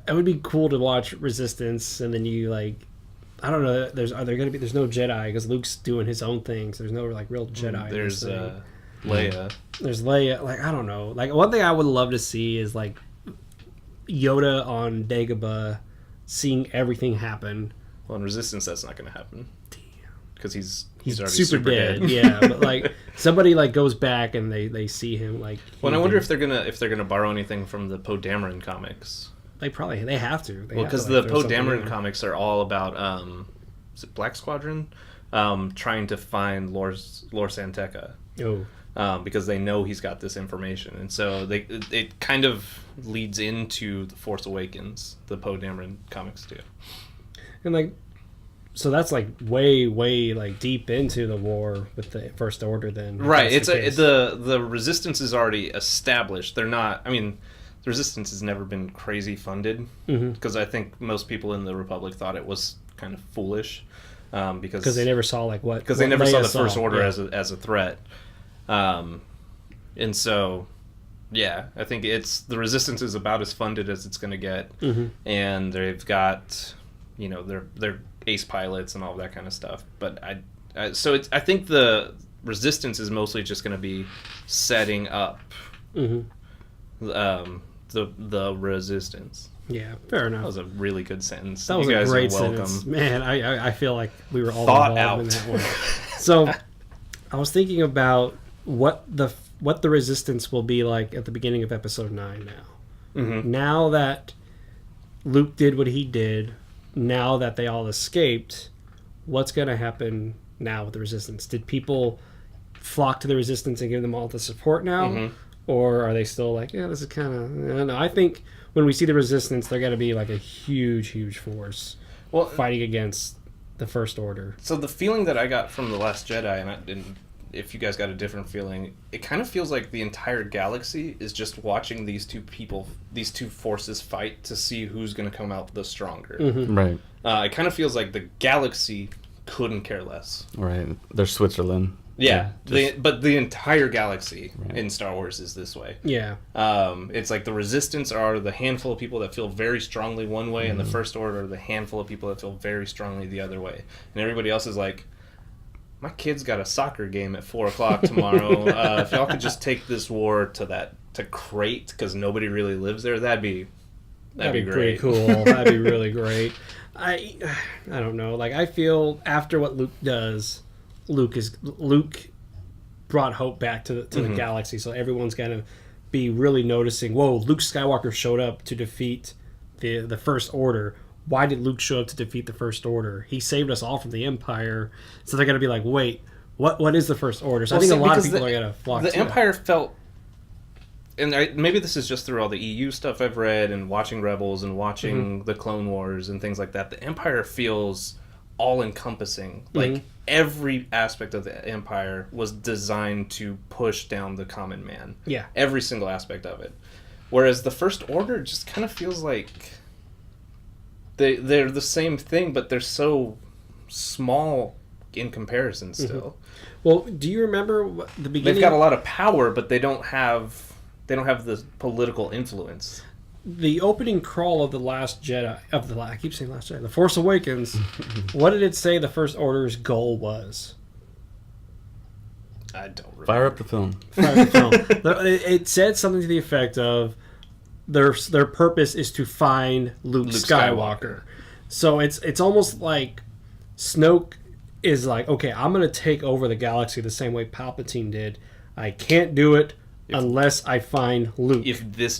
it would be cool to watch Resistance, and then you, like, I don't know, there's no Jedi, because Luke's doing his own thing, so there's no, like, real Jedi. in There's this thing. Leia. There's Leia, like, I don't know. Like, one thing I would love to see is, like, Yoda on Dagobah seeing everything happen. Well, in Resistance, that's not going to happen. Damn. because he's already super dead. dead. Yeah, but like somebody like goes back and they see him like. Well, I wonder if they're gonna borrow anything from the Poe Dameron comics. They have to. Because the Poe Dameron comics are all about is it Black Squadron, trying to find Lor Santeca. Because they know he's got this information, and so it kind of leads into the Force Awakens. The Poe Dameron comics do, and like, so that's like way like deep into the war with the First Order. Then right? It's the Resistance is already established. They're not. I mean, the Resistance has never been crazy funded because I think most people in the Republic thought it was kind of foolish because they never saw like what because they never saw the First Order yeah. as a threat. And so, yeah, I think the Resistance is about as funded as it's going to get, and they've got, they're ace pilots and all that kind of stuff. But I think the Resistance is mostly just going to be setting up the Resistance. Yeah, fair enough. That was a really good sentence. That was you guys a great are welcome. sentence. Man, I feel like we were all Thought involved out. in that one. So, I was thinking about what the Resistance will be like at the beginning of Episode 9 now. Now that Luke did what he did, now that they all escaped, what's going to happen now with the Resistance? Did people flock to the Resistance and give them all the support now? Or are they still like, yeah, this is kind of... I don't know. I think when we see the Resistance, they're going to be like a huge force fighting against the First Order. So the feeling that I got from The Last Jedi, and if you guys got a different feeling, it kind of feels like the entire galaxy is just watching these two forces fight to see who's going to come out the stronger. Right. It kind of feels like the galaxy couldn't care less. Right. They're Switzerland. Yeah, but the entire galaxy in Star Wars is this way. Yeah. It's like the Resistance are the handful of people that feel very strongly one way, and the First Order are the handful of people that feel very strongly the other way. And everybody else is like, my kid's got a soccer game at 4:00 tomorrow. If y'all could just take this war to Crate, because nobody really lives there, that'd be That'd be great. pretty cool. That'd be really great. I don't know. Like, I feel after what Luke does, Luke brought hope back to the galaxy, so everyone's gonna be really noticing. Whoa, Luke Skywalker showed up to defeat the First Order. Why did Luke show up to defeat the First Order? He saved us all from the Empire. So they're gonna be like, wait, what is the First Order? So I think a lot of people are gonna flock to it. The Empire felt, and maybe this is just through all the EU stuff I've read and watching Rebels and watching the Clone Wars and things like that. The Empire feels all-encompassing. Like, every aspect of the Empire was designed to push down the common man. Yeah. Every single aspect of it. Whereas the First Order just kind of feels like they're the same thing, but they're so small in comparison still. Well, do you remember the beginning? They've got a lot of power, but they don't have the political influence. The opening crawl of the Last Jedi I keep saying Last Jedi, The Force Awakens. What did it say the First Order's goal was? I don't remember. Fire up the film. It said something to the effect of their purpose is to find Luke Skywalker. So it's almost like Snoke is like, okay, I'm going to take over the galaxy the same way Palpatine did. I can't do it unless I find Luke. If this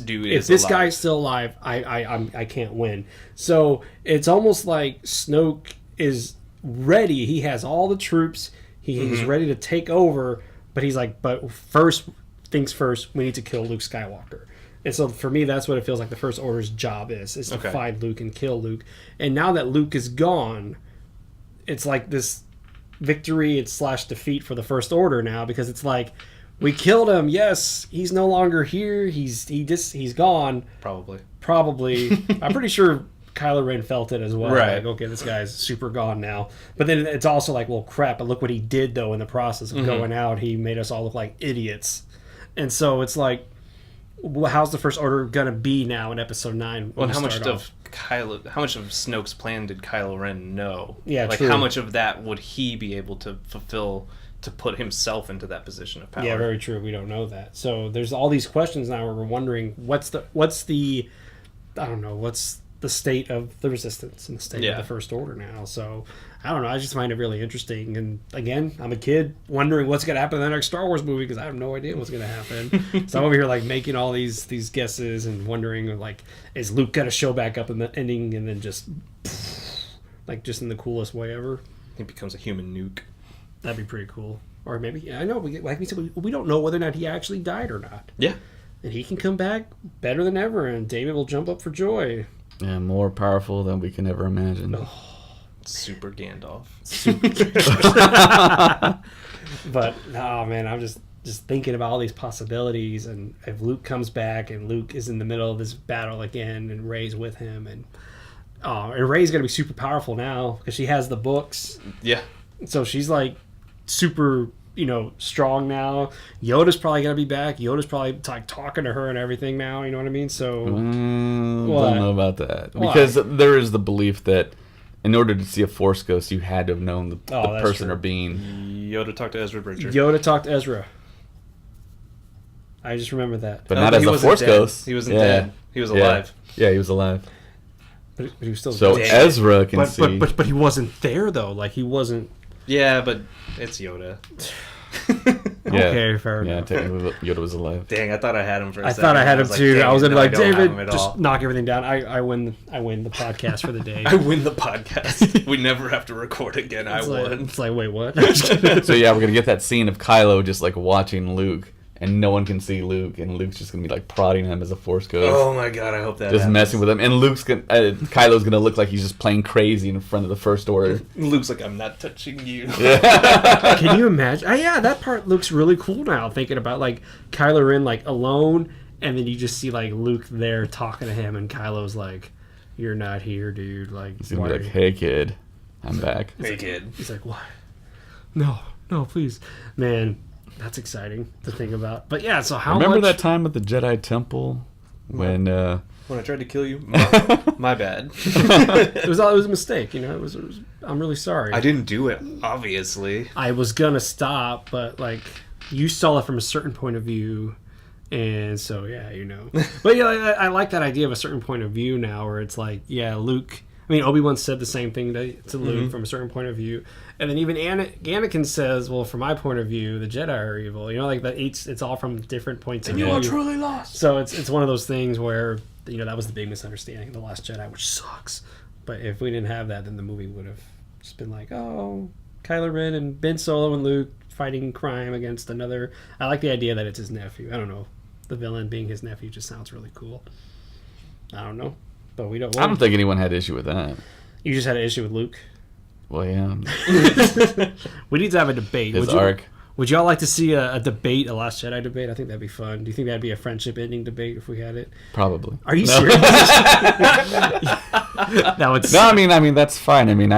guy's still alive, I can't win. So it's almost like Snoke is ready. He has all the troops. He's ready to take over. But he's like, but first things first, we need to kill Luke Skywalker. And so for me, that's what it feels like the First Order's job is to find Luke and kill Luke. And now that Luke is gone, it's like this victory / defeat for the First Order now, because it's like, we killed him. Yes, he's no longer here. He's gone. Probably. I'm pretty sure Kylo Ren felt it as well. Right. Like, okay, this guy's super gone now. But then it's also like, well, crap. But look what he did though in the process of going out. He made us all look like idiots. And so it's like, well, how's the First Order gonna be now in Episode 9? Well, how much of Snoke's plan did Kylo Ren know? Yeah, like true. How much of that would he be able to fulfill to put himself into that position of power? Yeah, very true. We don't know that. So there's all these questions now where we're wondering what's the I don't know, what's the state of the Resistance and the state of the First Order now. So I don't know. I just find it really interesting. And again, I'm a kid wondering what's going to happen in the next Star Wars movie because I have no idea what's going to happen. So I'm over here like making all these guesses and wondering like, is Luke going to show back up in the ending and then just like just in the coolest way ever? He becomes a human nuke. That'd be pretty cool. Or maybe, I know, like we said, we don't know whether or not he actually died or not. Yeah. And he can come back better than ever, and David will jump up for joy. Yeah, more powerful than we can ever imagine. Oh, Super Gandalf. But, oh man, I'm just thinking about all these possibilities, and if Luke comes back, and Luke is in the middle of this battle again, and Rey's with him, and Rey's going to be super powerful now, because she has the books. Yeah. So she's like super, strong now. Yoda's probably gonna be back. Yoda's probably like talking to her and everything now. You know what I mean? So don't know about that because there is the belief that in order to see a Force ghost, you had to have known the person true. or being. Yoda talked to Ezra Bridger. Yoda talked to Ezra. I just remember that, but not as a Force ghost. He wasn't dead. He was alive. Yeah, he was alive. But he was still so dead. Ezra can see. But he wasn't there though. Like he wasn't. Yeah, but it's Yoda. Okay, fair enough. Yeah, technically Yoda was alive. Dang, I thought I had him for a second. I thought I had him too. I was gonna be like, David, just all. knock everything down. I win the podcast for the day. I win the podcast. We never have to record again. I won. It's like, wait, what? So yeah, we're gonna get that scene of Kylo just like watching Luke, and no one can see Luke, and Luke's just gonna be like prodding him as a Force ghost. Oh my god, I hope that just happens. messing with him, and Kylo's gonna look like he's just playing crazy in front of the First Order. Luke's like, I'm not touching you. Can you imagine? Yeah, that part looks really cool now. Thinking about like Kylo Ren like alone, and then you just see like Luke there talking to him, and Kylo's like, "You're not here, dude." Like, he's gonna be like, "Hey, kid, I'm back." Hey, kid. He's like, "What? No, please, man." That's exciting to think about. But yeah, so Remember that time at the Jedi Temple when I tried to kill you? My bad. it was a mistake, It was I'm really sorry. I didn't do it, obviously. I was gonna stop, but like you saw it from a certain point of view, and so yeah, But yeah, I like that idea of a certain point of view now, where it's like, yeah, Luke. I mean, Obi-Wan said the same thing to Luke from a certain point of view. And then even Anakin says, well, from my point of view, the Jedi are evil. Like that it's all from different points of view. And you are truly lost. So it's one of those things where, that was the big misunderstanding of The Last Jedi, which sucks. But if we didn't have that, then the movie would have just been like, oh, Kylo Ren and Ben Solo and Luke fighting crime against another. I like the idea that it's his nephew. I don't know. The villain being his nephew just sounds really cool. I don't know. But we don't. I don't think anyone had issue with that. You just had an issue with Luke? Well, yeah. We need to have a debate. His arc. Would y'all like to see a debate, a Last Jedi debate? I think that'd be fun. Do you think that'd be a friendship ending debate if we had it? Probably. Are you serious? That would. No, I mean that's fine. I mean,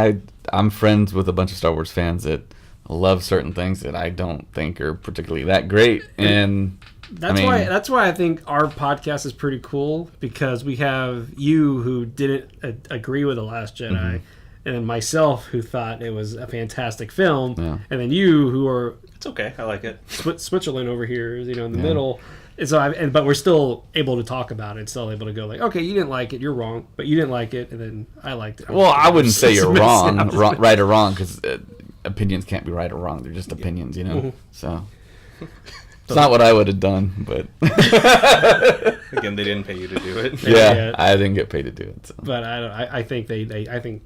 I'm friends with a bunch of Star Wars fans that love certain things that I don't think are particularly that great, and that's why I think our podcast is pretty cool, because we have you who didn't agree with The Last Jedi, and then myself who thought it was a fantastic film, and then you who are it's okay, I like it. Switzerland over here, in the middle. And so but we're still able to talk about it, still able to go like, okay, you didn't like it, you're wrong, but you didn't like it, and then I liked it. Well, I wouldn't say you're wrong, right or wrong, because opinions can't be right or wrong. They're just opinions, So it's not what I would have done, but again, they didn't pay you to do it. Yeah, I didn't get paid to do it. So. But I think I think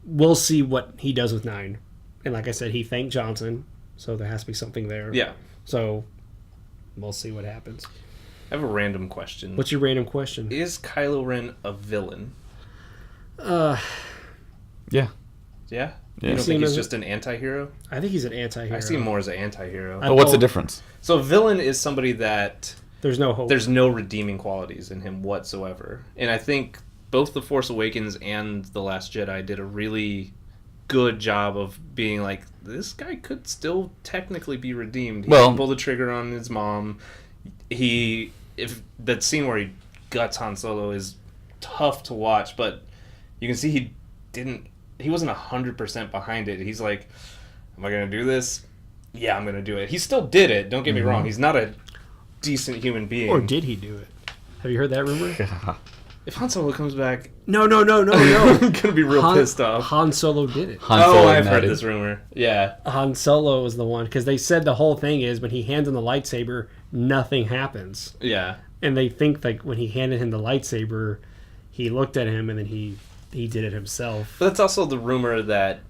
we'll see what he does with 9. And like I said, he thanked Johnson, so there has to be something there. Yeah. So we'll see what happens. I have a random question. What's your random question? Is Kylo Ren a villain? Yeah. Yeah? Yeah. You don't think he's just an anti-hero? I think he's an anti-hero. I see him more as an anti-hero. But what's the difference? So a villain is somebody that... There's no hope. There's no redeeming qualities in him whatsoever. And I think both The Force Awakens and The Last Jedi did a really good job of being like, this guy could still technically be redeemed. He pulled the trigger on his mom. If that scene where he guts Han Solo is tough to watch, but you can see he wasn't 100% behind it. He's like, am I going to do this? Yeah, I'm going to do it. He still did it. Don't get me wrong. He's not a decent human being. Or did he do it? Have you heard that rumor? If Han Solo comes back, No. I'm gonna be real pissed off. Han Solo did it. Han Solo I've heard ignited. this rumor. Yeah. Han Solo was the one, because they said the whole thing is when he hands him the lightsaber, nothing happens. Yeah. And they think like when he handed him the lightsaber, he looked at him and then he did it himself. But that's also the rumor that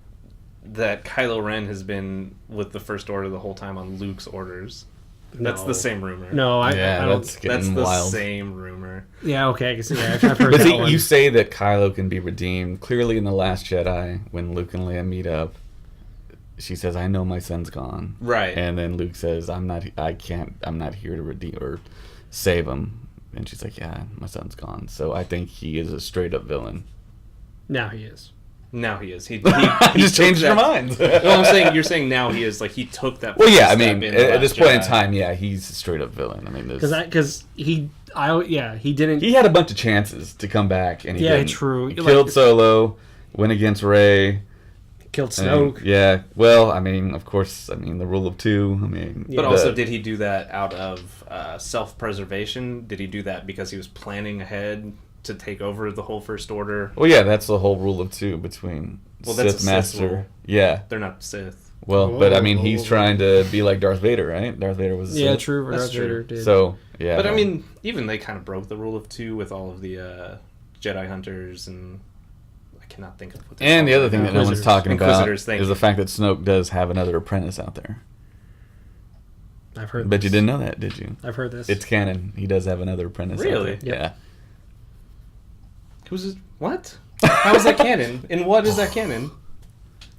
Kylo Ren has been with the First Order the whole time on Luke's orders. That's the same rumor. No, I don't. that's getting the wild. same rumor. Yeah, okay, I can see that. I've heard But that see, one. you say that Kylo can be redeemed. Clearly, in the Last Jedi, when Luke and Leia meet up, she says, "I know my son's gone." Right. And then Luke says, I'm not here to redeem or save him." And she's like, "Yeah, my son's gone." So I think he is a straight up villain. Now he is. Now he is. He just took changed your mind. No, I'm saying you're saying now he is, like, he took that. Well, yeah, I step mean, in at this Last point in Jedi. time, yeah, he's a straight up villain. I mean, Because he didn't. he had a bunch of chances to come back, and he Yeah, didn't. true. He killed Like- Solo, went against Rey. killed and- Snoke. Yeah, well, I mean, of course, I mean, the rule of two. I mean, But also, did he do that out of self-preservation? Did he do that because he was planning ahead to take over the whole First Order? Well, yeah, that's the whole rule of two between Well, that's Sith a Master. Sith rule. Yeah, They're not Sith. well, but I mean, he's trying to be like Darth Vader, right? Darth Vader was a Yeah, Sith. true. That's Darth true. Vader did. So, yeah. But I mean, even they kind of broke the rule of two with all of the Jedi hunters, and I cannot think of what. they're and the called other thing right that now. no one's talking about Inquisitors, thank is you. the fact that Snoke does have another apprentice out there. I've heard. But this. you didn't know that, did you? I've heard this. It's canon. He does have another apprentice. Really? Out there. Yep. Who's it? What? How is that canon? And what is that canon?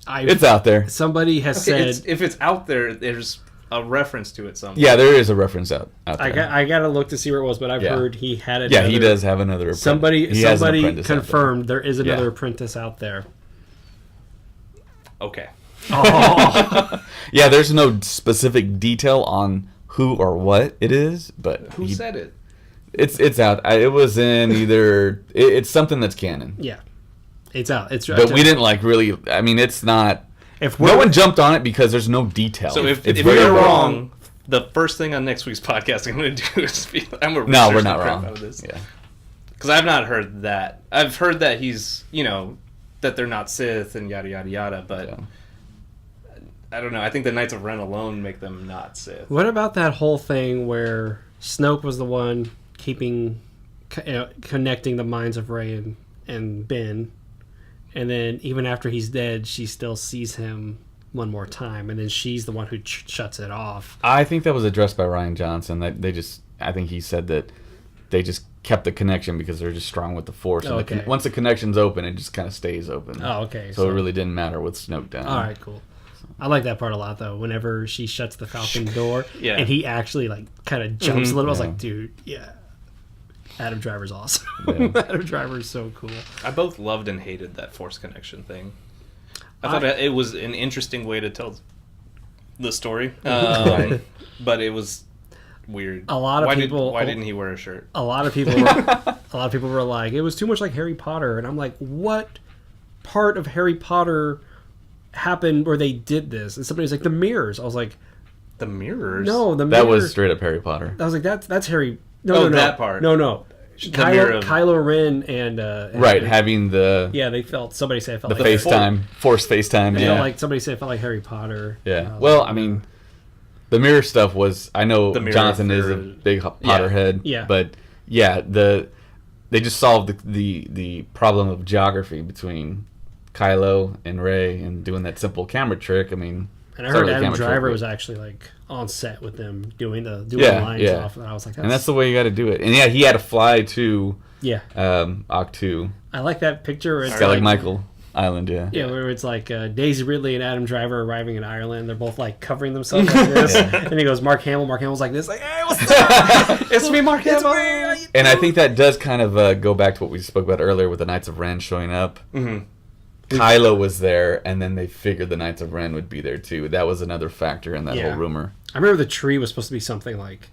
I, Yeah, it's out there. Somebody has Okay, said. if it's out there, there's a reference to it somewhere. Yeah, there is a reference out there. I gotta look to see where it was, but I've Yeah. heard he had it. Yeah, he does have another apprentice. Somebody He has an apprentice out there. confirmed there is another Yeah. apprentice out there. Okay. Oh, Yeah, there's no specific detail on who or what it is, but Who said it? it's out. It was in either it's something that's canon. yeah, it's out. It's But we didn't like really. I mean, it's not. If No one jumped on it because there's no detail. So if it's we're very wrong, the first thing on next week's podcast I'm going to do is I'm going to No, research we're the not crap wrong. out of this. Yeah. Because I've not heard that. I've heard that he's, that they're not Sith and yada yada yada, but Yeah. I don't know. I think the Knights of Ren alone make them not Sith. What about that whole thing where Snoke was the one keeping, connecting the minds of Rey and Ben, and then even after he's dead, she still sees him one more time, and then she's the one who shuts it off. I think that was addressed by Rian Johnson. That they just. I think he said that they just kept the connection because they're just strong with the Force. And Okay. once the connection's open, it just kind of stays open. Oh, okay. So it really didn't matter with Snoke down. All right, cool. I like that part a lot, though. Whenever she shuts the Falcon door, Yeah. and he actually kind of jumps a little. I was Yeah. like, dude, yeah. Adam Driver's awesome. Yeah. Adam Driver's so cool. I both loved and hated that Force connection thing. I thought it was an interesting way to tell the story, but it was weird. A lot of people- Why didn't he wear a shirt? A lot of people were like, it was too much like Harry Potter, and I'm like, what part of Harry Potter happened where they did this? And somebody was like, the mirrors. I was like, The mirrors. no, the That mirrors. was straight up Harry Potter. I was like, that's Harry. No, Oh, no, no, that part. No. mirror of- Kylo Ren and Right, and- having the yeah, they felt. Somebody said it felt the like FaceTime, Force FaceTime. It Yeah, felt like somebody said it felt like Harry Potter. And yeah. I was Well, like, I mean, the mirror stuff was. I know The mirror Jonathan is for- a big Potterhead. Yeah. But yeah, they just solved the problem of geography between Kylo and Rey and doing that simple camera trick. I mean, and I it's not heard really a Adam camera trick, Driver but- was actually like on set with them doing the Yeah, lines yeah. off, and I was like, and that's the way you got to do it. And yeah, he had to fly to yeah. Octu, I like that picture. Where it's Skellig like, Michael Island. Yeah. yeah, where it's like Daisy Ridley and Adam Driver arriving in Ireland. They're both like covering themselves like this, and he goes, Mark Hamill. Mark Hamill's like this, like, hey, what's up? It's me, Mark It's Hamill. me. How you And I think that does kind of go back to what we spoke about earlier with the Knights of Ren showing up. Mm-hmm. Kylo was there, and then they figured the Knights of Ren would be there too. That was another factor in that Yeah. whole rumor. I remember the tree was supposed to be something like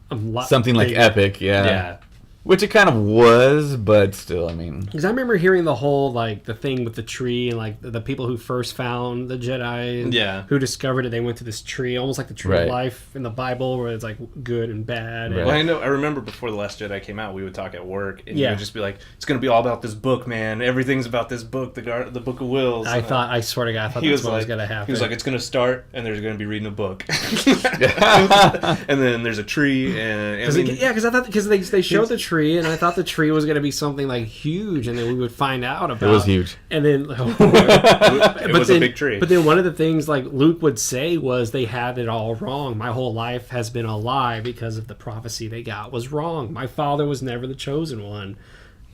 a lot Something like bigger. epic, yeah. Yeah. Which it kind of was, but still, I mean... Because I remember hearing the whole, like, the thing with the tree and, like, the people who first found the Jedi and who discovered it, they went to this tree, almost like the tree of life in the Bible, where it's, like, good and bad. Well, I remember before The Last Jedi came out, we would talk at work, and you would just be like, it's going to be all about this book, man. Everything's about this book, the Book of Wills. I swear to God, I thought that's what was going to happen. He was like, it's going to start, and there's going to be reading a book. And then there's a tree, and... Because I thought... Because they showed the tree, and I thought the tree was going to be something like huge, and then we would find out about. It was huge, and then it was a big tree. But then one of the things like Luke would say was they had it all wrong. My whole life has been a lie because of the prophecy they got was wrong. My father was never the chosen one,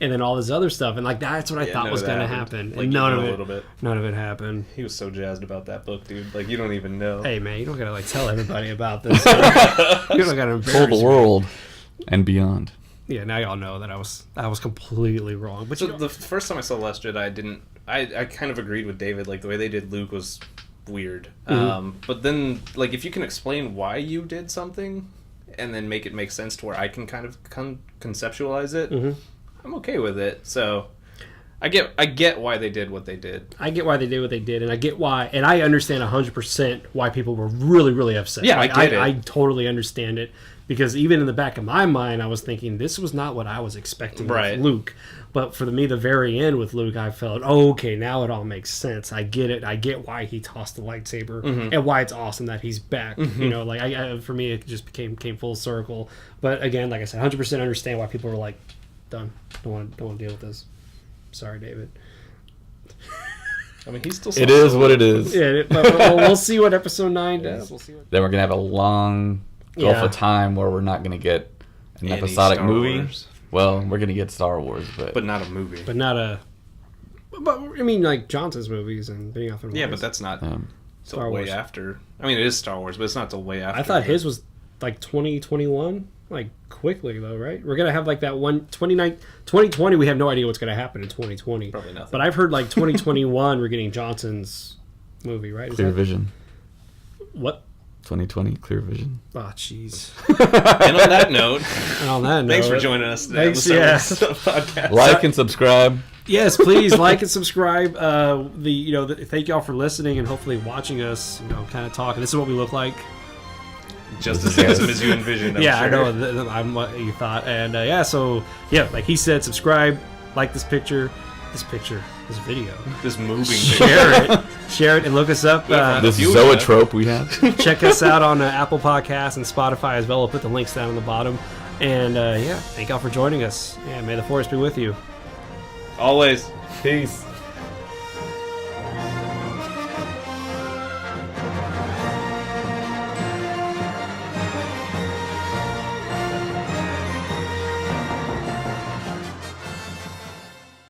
and then all this other stuff, and like that's what I thought was going to happen. Like, and none of it happened. He was so jazzed about that book, dude. Like you don't even know. Hey man, you don't gotta like tell everybody about this. You don't gotta embarrass the world and beyond. Yeah, now y'all know that I was completely wrong. But so the first time I saw Last Jedi, I kind of agreed with David. Like the way they did Luke was weird. Mm-hmm. But then, like, if you can explain why you did something, and then make it make sense to where I can kind of conceptualize it, I'm okay with it. So I get why they did what they did. I get why they did what they did, and I get why, and I understand 100% why people were really, really upset. Yeah, like, I get it. I totally understand it. Because even in the back of my mind, I was thinking, this was not what I was expecting with Luke. But for me, the very end with Luke, I felt, oh, okay, now it all makes sense. I get it. I get why he tossed the lightsaber and why it's awesome that he's back. You know, like for me, it just came full circle. But again, like I said, 100% understand why people were like, done. Don't want to deal with this. Sorry, David. I mean, he's still. It is what it is. Yeah, but we'll see what Episode 9 does. We'll see. Then we're gonna have a long gulf of time where we're not going to get an episodic movie. Well, we're going to get Star Wars, but not a movie. But I mean, like Johnson's movies and Being Off and Yeah, but that's not Star Wars. way after. I mean, it is Star Wars, but it's not till way after. I thought his was like 2021, like quickly though, right? We're gonna have like that 2020. We have no idea what's gonna happen in 2020. Probably nothing. But I've heard like 2021, we're getting Johnson's movie, right? Clear Vision. What? 2020, Clear Vision. Oh, jeez. And on that note, thanks for joining us today. Thanks, Podcast. Like and subscribe. Yes, please like and subscribe. Thank y'all for listening and hopefully watching us. Kind of talk. This is what we look like. Just as handsome as you envisioned. Yeah, sure. I know. I'm what you thought, and like he said, subscribe, like this picture. This video, this moving share it, and look us up. This zoetrope we have. Check us out on Apple Podcasts and Spotify as well. We'll put the links down on the bottom. And thank y'all for joining us. Yeah, may the Force be with you. Always. Peace.